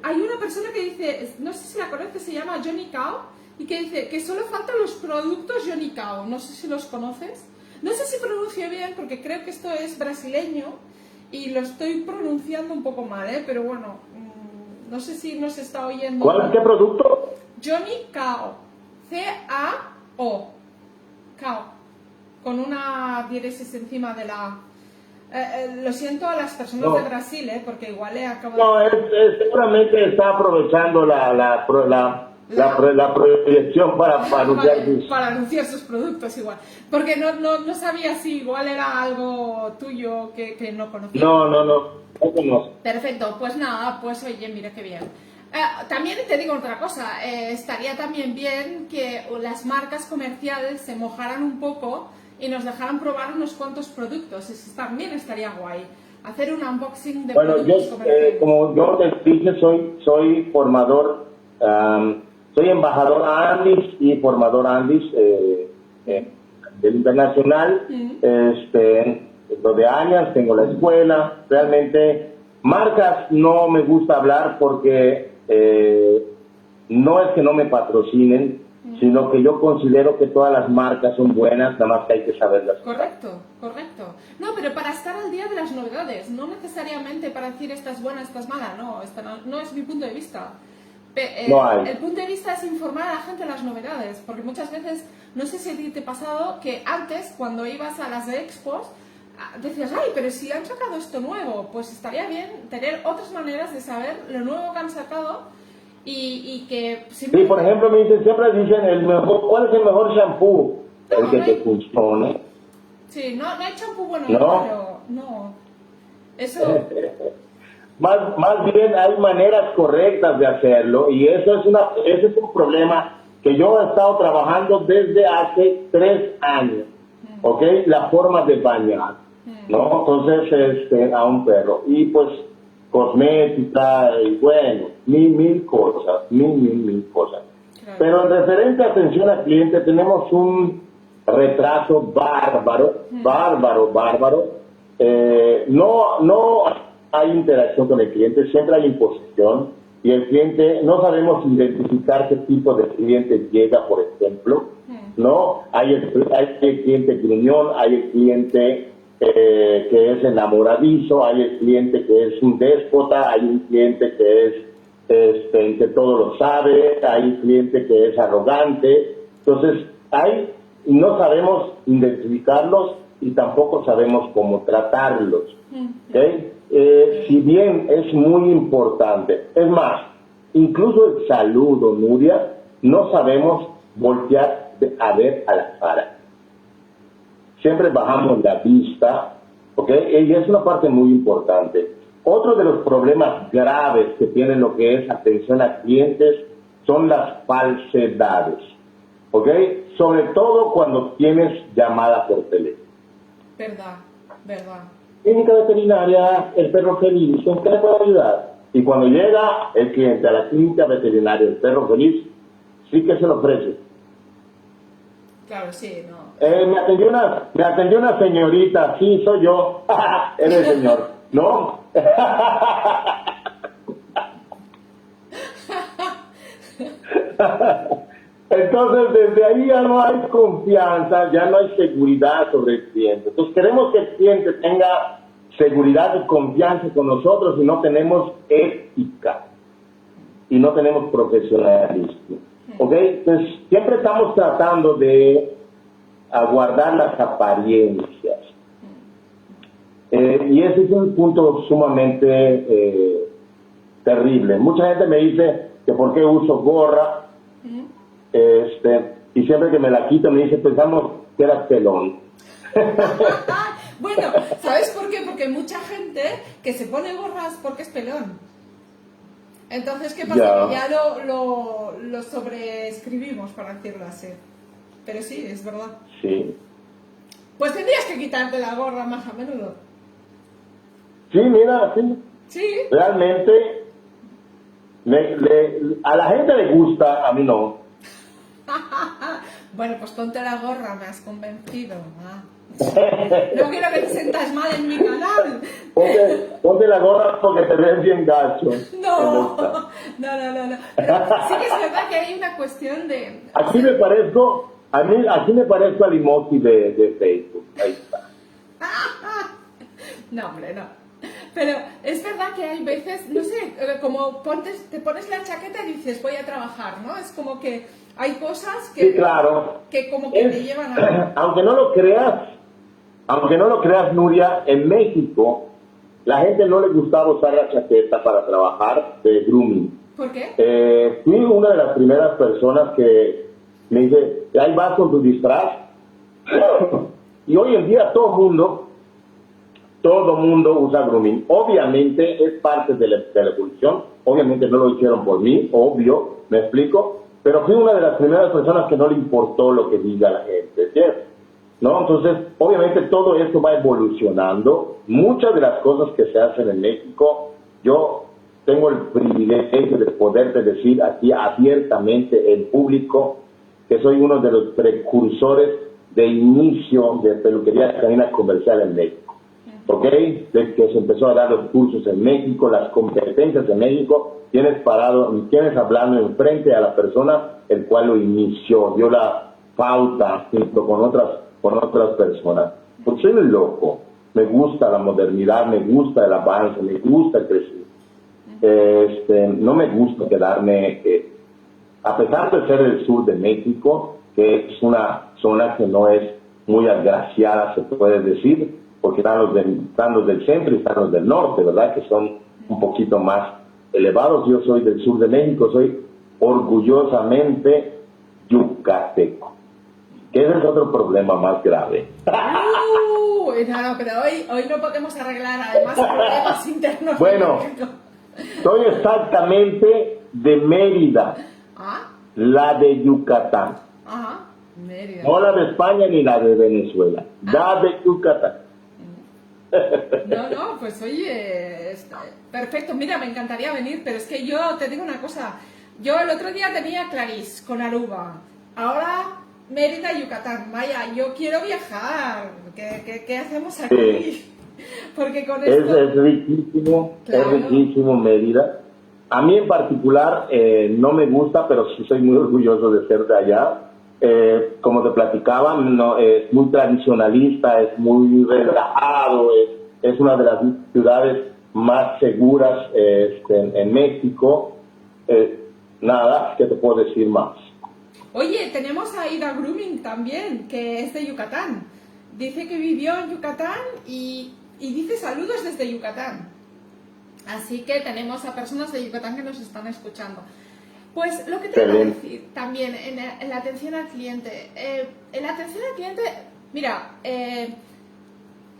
hay una persona que dice, no sé si la conoces, se llama Johnny Cao, y que dice que solo faltan los productos Johnny Cao. No sé si los conoces. No sé si pronuncio bien, porque creo que esto es brasileño y lo estoy pronunciando un poco mal, pero bueno, no sé si nos está oyendo. ¿Qué producto? Johnny Cao, C-A-O, Cao, con una diéresis encima de la... lo siento a las personas de Brasil, porque igual he acabado... No, seguramente está aprovechando la proyección para anunciar sus productos igual. Porque no sabía si igual era algo tuyo que no conocía. No conozco. Perfecto, pues nada, pues oye, mira qué bien. También te digo otra cosa, estaría también bien que las marcas comerciales se mojaran un poco y nos dejaran probar unos cuantos productos. Eso también estaría guay. Hacer un unboxing de productos comerciales. Como yo te dije, soy formador, soy embajador Andis y formador Andis del internacional. Lo de años, tengo la escuela. Realmente, marcas no me gusta hablar porque no es que no me patrocinen, sino que yo considero que todas las marcas son buenas, nada más que hay que saberlas. Correcto. No, pero para estar al día de las novedades, no necesariamente para decir esta es buena, esta es mala, no es mi punto de vista. El punto de vista es informar a la gente de las novedades, porque muchas veces, no sé si a ti te ha pasado, que antes, cuando ibas a las de expos, decías, ay, pero si han sacado esto nuevo, pues estaría bien tener otras maneras de saber lo nuevo que han sacado y que... Sí, por ejemplo, siempre dicen, ¿cuál es el mejor shampoo? el que te funcione. Sí, no hay champú bueno, ¿No? pero no. Eso. Más bien hay maneras correctas de hacerlo y ese es un problema que yo he estado trabajando desde hace 3 años, ¿ok? La forma de bañar, ¿no? Entonces, a un perro. Y pues, cosmética y bueno, mil cosas, mil cosas. Claro. Pero en referente a atención al cliente tenemos un retraso bárbaro. No hay interacción con el cliente, siempre hay imposición y el cliente, no sabemos identificar qué tipo de cliente llega, por ejemplo, ¿no? Hay el cliente gruñón, hay el cliente que es enamoradizo, hay el cliente que es un déspota, hay un cliente que es que todo lo sabe, hay un cliente que es arrogante. Entonces, no sabemos identificarlos y tampoco sabemos cómo tratarlos. ¿Okay? Si bien es muy importante, es más, incluso el saludo, Nuria, no sabemos voltear a ver a la cara. Siempre bajamos la vista, ¿ok? Y es una parte muy importante. Otro de los problemas graves que tiene lo que es atención a clientes son las falsedades, ¿ok? Sobre todo cuando tienes llamada por teléfono. Verdad. Clínica veterinaria, el perro feliz, ¿en qué le puedo ayudar? Y cuando llega el cliente a la clínica veterinaria, el perro feliz, sí que se lo ofrece. Claro, sí, no. Me atendió una señorita, sí, soy yo, eres el señor, ¿no? Entonces, desde ahí ya no hay confianza, ya no hay seguridad sobre el cliente. Entonces, queremos que el cliente tenga seguridad y confianza con nosotros y no tenemos ética y no tenemos profesionalismo. ¿Ok? Entonces, siempre estamos tratando de guardar las apariencias. Y ese es un punto sumamente terrible. Mucha gente me dice que por qué uso gorra. Y siempre que me la quito me dice, pensamos que era pelón. Bueno, ¿sabes por qué? Porque hay mucha gente que se pone gorras porque es pelón. Entonces, ¿qué pasa? Que ya lo sobreescribimos, para decirlo así. Pero sí, es verdad. Sí. Pues tendrías que quitarte la gorra más a menudo. Sí, mira, sí. Sí. Realmente, a la gente le gusta, a mí no. Bueno, pues ponte la gorra, me has convencido. No quiero que te sientas mal en mi canal. Ponte la gorra porque te ves bien gacho. No. Pero sí que es verdad que hay una cuestión de... Aquí me parezco al emoji de Facebook. Ahí está. No, hombre, no. Pero es verdad que hay veces, no sé, como te pones la chaqueta y dices, voy a trabajar, ¿no? Es como que hay cosas que, sí, claro. Que como que te llevan a... Aunque no lo creas, Nuria, en México la gente no le gustaba usar la chaqueta para trabajar de grooming. ¿Por qué? Fui una de las primeras personas que me dice, ahí vas con tu disfraz. Y hoy en día todo mundo usa grooming. Obviamente es parte de la evolución. Obviamente no lo hicieron por mí, obvio, me explico. Pero fui una de las primeras personas que no le importó lo que diga la gente, ¿cierto? ¿No? Entonces, obviamente todo esto va evolucionando. Muchas de las cosas que se hacen en México, yo tengo el privilegio de poderte decir aquí abiertamente en público que soy uno de los precursores de inicio de peluquería canina comercial en México. ¿Ok? Desde que se empezó a dar los cursos en México, las competencias en México, tienes hablando enfrente a la persona el cual lo inició, dio la pauta junto con otras personas. Pues soy un loco, me gusta la modernidad, me gusta el avance, me gusta el crecimiento. No me gusta quedarme, a pesar de ser el sur de México, que es una zona que no es muy agraciada, se puede decir, porque están los del centro y están los del norte, ¿verdad? Que son un poquito más elevados. Yo soy del sur de México, soy orgullosamente yucateco. ¿Ok? que ese es otro problema más grave. No, pero hoy no podemos arreglar además problemas internos. Bueno, soy exactamente de Mérida, la de Yucatán. Ajá, Mérida. No la de España ni la de Venezuela, la de Yucatán. No, pues oye, perfecto. Mira, me encantaría venir, pero es que yo te digo una cosa. Yo el otro día tenía Clarís con Aruba, ahora Mérida y Yucatán. Vaya, yo quiero viajar. ¿Qué hacemos aquí? Sí. Porque con esto... Es riquísimo, claro. Es riquísimo Mérida. A mí en particular no me gusta, pero sí soy muy orgulloso de ser de allá. Como te platicaba, no, es muy tradicionalista, es muy relajado, es una de las ciudades más seguras en México. Nada, ¿qué te puedo decir más? Oye, tenemos a Ida Grooming también, que es de Yucatán. Dice que vivió en Yucatán y dice saludos desde Yucatán. Así que tenemos a personas de Yucatán que nos están escuchando. Pues lo que te voy a decir también en la atención al cliente. En la atención al cliente, mira,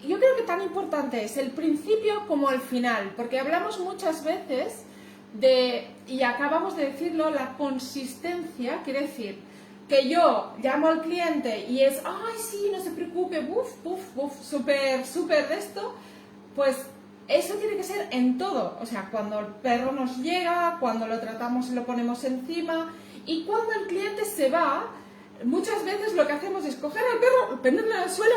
yo creo que tan importante es el principio como el final, porque hablamos muchas veces y acabamos de decirlo, la consistencia, quiere decir que yo llamo al cliente y es, ay, sí, no se preocupe, súper de esto, pues eso tiene que ser en todo, o sea, cuando el perro nos llega, cuando lo tratamos y lo ponemos encima, y cuando el cliente se va, muchas veces lo que hacemos es coger al perro, ponerlo en el suelo,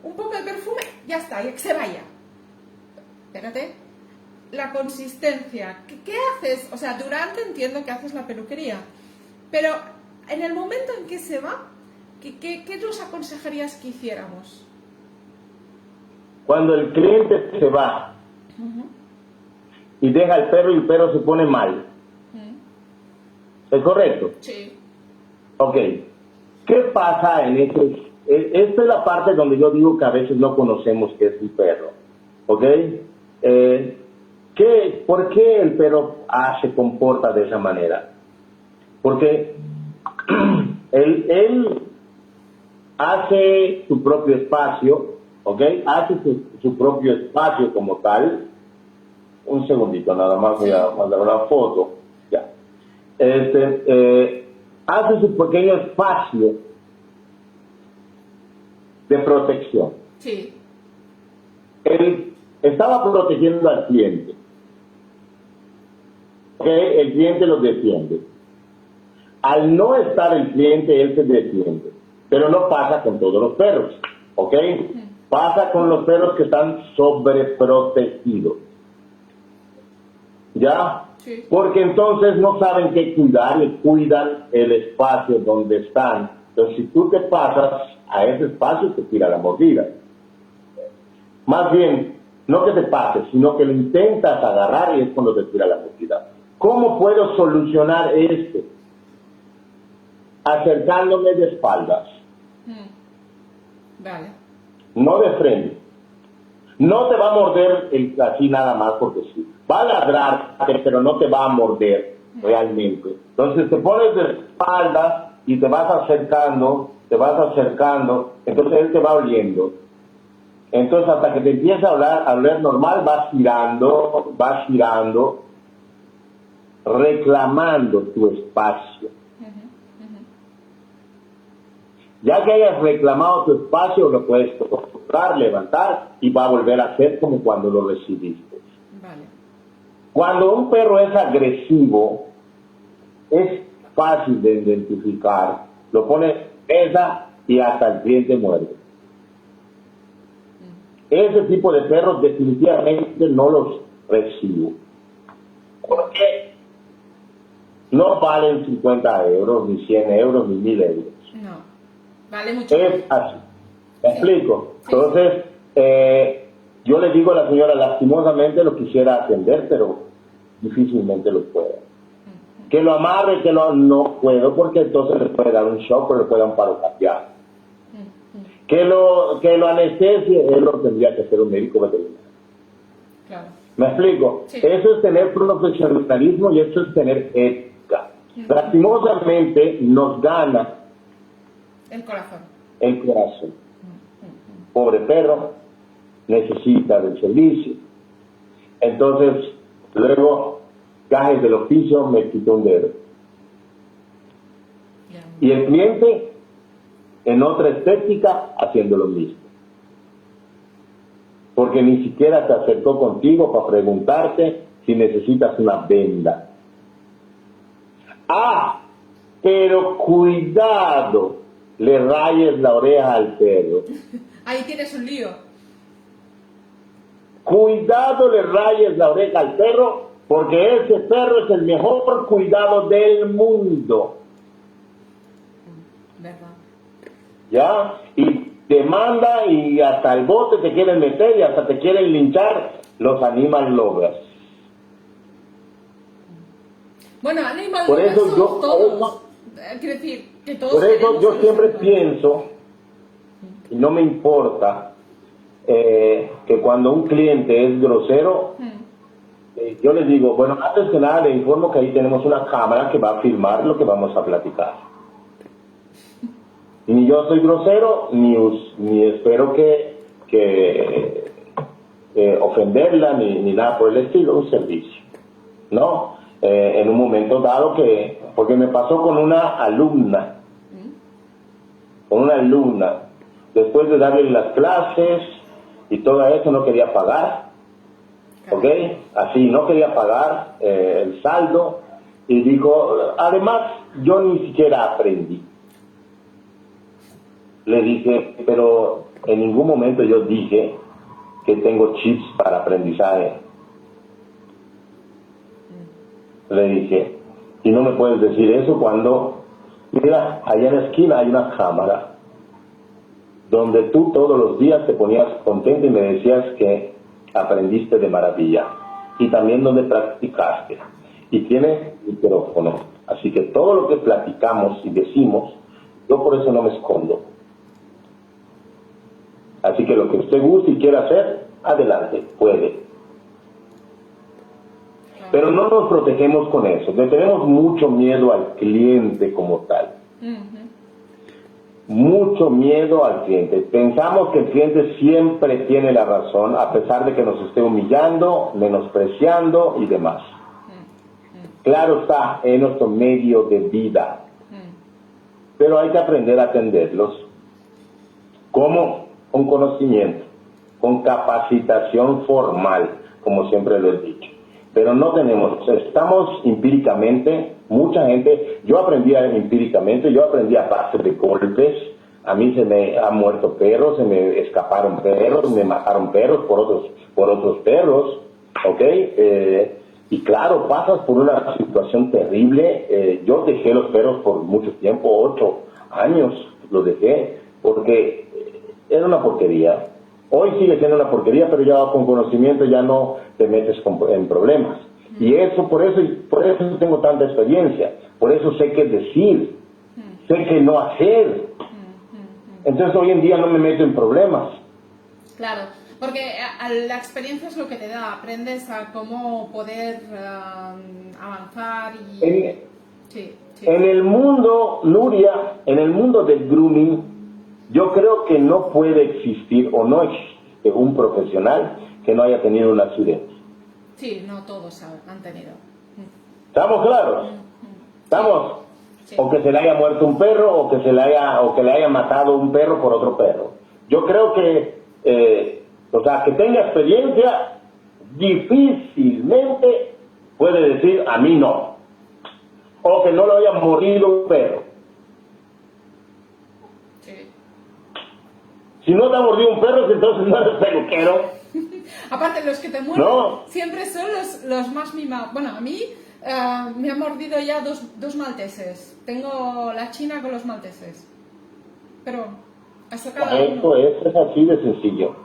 un poco de perfume, ya está, y que se vaya. Espérate, la consistencia, ¿qué haces? O sea, durante entiendo que haces la peluquería, pero en el momento en que se va, ¿qué nos aconsejarías que hiciéramos? Cuando el cliente se va y deja al perro y el perro se pone mal. ¿Es correcto? Sí. Ok. ¿Qué pasa en ese? Esta es la parte donde yo digo que a veces no conocemos qué es un perro. ¿Ok? ¿Por qué el perro se comporta de esa manera? Porque él hace su propio espacio, ¿ok? Hace su propio espacio como tal. Un segundito, nada más voy a mandar una foto. Ya. Hace su pequeño espacio de protección. Sí. Él estaba protegiendo al cliente. ¿Ok? El cliente lo defiende. Al no estar el cliente, él se defiende. Pero no pasa con todos los perros. ¿Ok? Pasa con los perros que están sobreprotegidos. ¿Ya? Sí. Porque entonces no saben qué cuidar y cuidan el espacio donde están. Entonces, si tú te pasas a ese espacio, te tira la mordida. Más bien, no que te pases, sino que lo intentas agarrar y es cuando te tira la mordida. ¿Cómo puedo solucionar esto? Acercándome de espaldas. Vale. No de frente. No te va a morder así nada más porque sí. Va a ladrar, pero no te va a morder realmente. Entonces te pones de espaldas y te vas acercando, entonces él te va oliendo. Entonces hasta que te empieza a oler normal, vas girando, reclamando tu espacio. Ya que hayas reclamado tu espacio, lo puedes tocar, levantar y va a volver a ser como cuando lo recibiste. Vale. Cuando un perro es agresivo, es fácil de identificar. Lo pone, pesa y hasta el cliente muerde. Ese tipo de perros definitivamente no los recibo. ¿Por qué? No valen 50 euros, ni 100 euros, ni 1000 euros. No. Vale mucho. Es así. ¿Me explico? Sí. Entonces, yo le digo a la señora, lastimosamente lo quisiera atender, pero difícilmente lo puedo. Que lo amarre, no puedo, porque entonces le puede dar un shock o le puede dar un paro cardíaco. Que lo anestesie, él lo tendría que hacer un médico veterinario. Claro. ¿Me explico? Sí. Eso es tener profesionalismo y eso es tener ética. Lastimosamente nos gana El corazón. El corazón. Pobre perro, necesita del servicio. Entonces, luego, gajes del oficio, me quitó un dedo. Y el cliente, en otra estética, haciendo lo mismo. Porque ni siquiera se acercó contigo para preguntarte si necesitas una venda. Ah, pero cuidado, le rayes la oreja al perro. Ahí tienes un lío. Cuidado, le rayes la oreja al perro, porque ese perro es el mejor cuidado del mundo. ¿Verdad? ¿Ya? Y te manda y hasta el bote te quieren meter y hasta te quieren linchar los animal lovers. Bueno, animal Por lovers eso somos yo, todos. Quiero decir, que todos por eso queremos yo a los siempre animales. pienso, y no me importa, que cuando un cliente es grosero, yo le digo, bueno, antes que nada le informo que ahí tenemos una cámara que va a filmar lo que vamos a platicar. Y ni yo soy grosero, ni espero que ofenderla, ni nada por el estilo, un servicio, ¿no? En un momento dado porque me pasó con una alumna, después de darle las clases y todo eso no quería pagar, ¿ok? Así, no quería pagar el saldo y dijo, además yo ni siquiera aprendí. Le dije, pero en ningún momento yo dije que tengo chips para aprendizaje. Le dije, y no me puedes decir eso cuando, mira, allá en la esquina hay una cámara donde tú todos los días te ponías contento y me decías que aprendiste de maravilla. Y también donde practicaste. Y tiene micrófono. Así que todo lo que platicamos y decimos, yo por eso no me escondo. Así que lo que usted guste y quiera hacer, adelante, puede. Pero no nos protegemos con eso. Le tenemos mucho miedo al cliente como tal. Mucho miedo al cliente. Pensamos que el cliente siempre tiene la razón, a pesar de que nos esté humillando, menospreciando y demás. Claro está, es nuestro medio de vida. Pero hay que aprender a atenderlos. ¿Cómo? Con conocimiento, con capacitación formal, como siempre lo he dicho. Pero no tenemos, estamos empíricamente, mucha gente, yo aprendí empíricamente, yo aprendí a base de golpes, a mí se me han muerto perros, se me escaparon perros, me mataron perros por otros perros, ¿ok? Y claro, pasas por una situación terrible, yo dejé los perros por mucho tiempo, 8 años los dejé, porque era una porquería. Hoy sigue siendo una porquería, pero ya con conocimiento ya no te metes en problemas. Y eso, por eso tengo tanta experiencia. Por eso sé qué decir, sé qué no hacer. Entonces hoy en día no me meto en problemas. Claro, porque la experiencia es lo que te da. Aprendes a cómo poder avanzar y... Sí. En el mundo, Nuria, en el mundo del grooming, yo creo que no puede existir o no existe un profesional que no haya tenido un accidente. Sí, no todos han tenido. ¿Estamos claros? ¿Estamos? Sí. O que se le haya muerto un perro o que le haya matado un perro por otro perro. Yo creo que, que tenga experiencia, difícilmente puede decir a mí no. O que no lo haya mordido un perro. Si no te ha mordido un perro, entonces no eres peluquero. Aparte, los que te muerden siempre son los más mimados. Bueno, a mí me han mordido ya dos malteses. Tengo la china con los malteses. Pero, hasta cada uno. Eso es así de sencillo.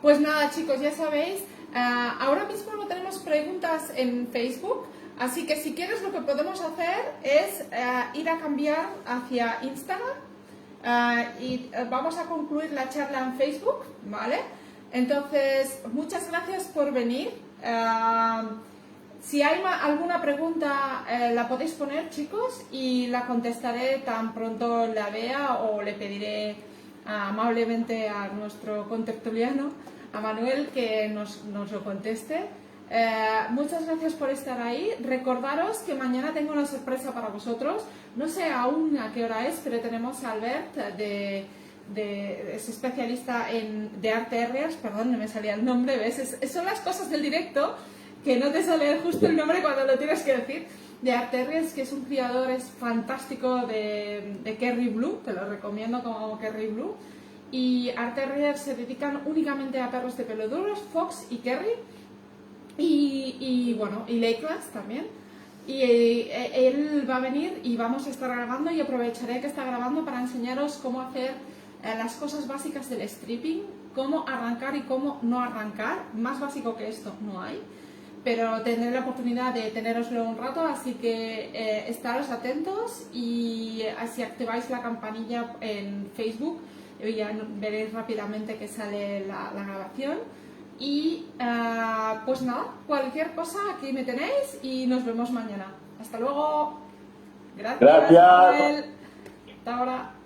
Pues nada, chicos, ya sabéis. Ahora mismo no tenemos preguntas en Facebook. Así que si quieres, lo que podemos hacer es ir a cambiar hacia Instagram. Y vamos a concluir la charla en Facebook, ¿vale? Entonces, muchas gracias por venir. Si hay alguna pregunta, la podéis poner, chicos, y la contestaré tan pronto la vea, o le pediré amablemente a nuestro contertuliano, a Manuel, que nos lo conteste. Muchas gracias por estar ahí. Recordaros que mañana tengo una sorpresa para vosotros. No sé aún a qué hora es, pero tenemos a Albert, es especialista de Art Terriers, perdón, no me salía el nombre, ¿ves? Son las cosas del directo, que no te sale justo el nombre cuando lo tienes que decir, de Art Terriers, que es un criador fantástico de Kerry Blue, te lo recomiendo como Kerry Blue. Y Art Terriers se dedican únicamente a perros de pelo duros, Fox y Kerry, y bueno, y Lakelands también. Y él va a venir y vamos a estar grabando, y aprovecharé que está grabando para enseñaros cómo hacer las cosas básicas del stripping, cómo arrancar y cómo no arrancar. Más básico que esto no hay, pero tendré la oportunidad de teneroslo un rato, así que estaros atentos, y si activáis la campanilla en Facebook, ya veréis rápidamente que sale la grabación. Y pues nada, cualquier cosa aquí me tenéis, y nos vemos mañana. Hasta luego. Gracias. Gracias. Manuel. Hasta ahora.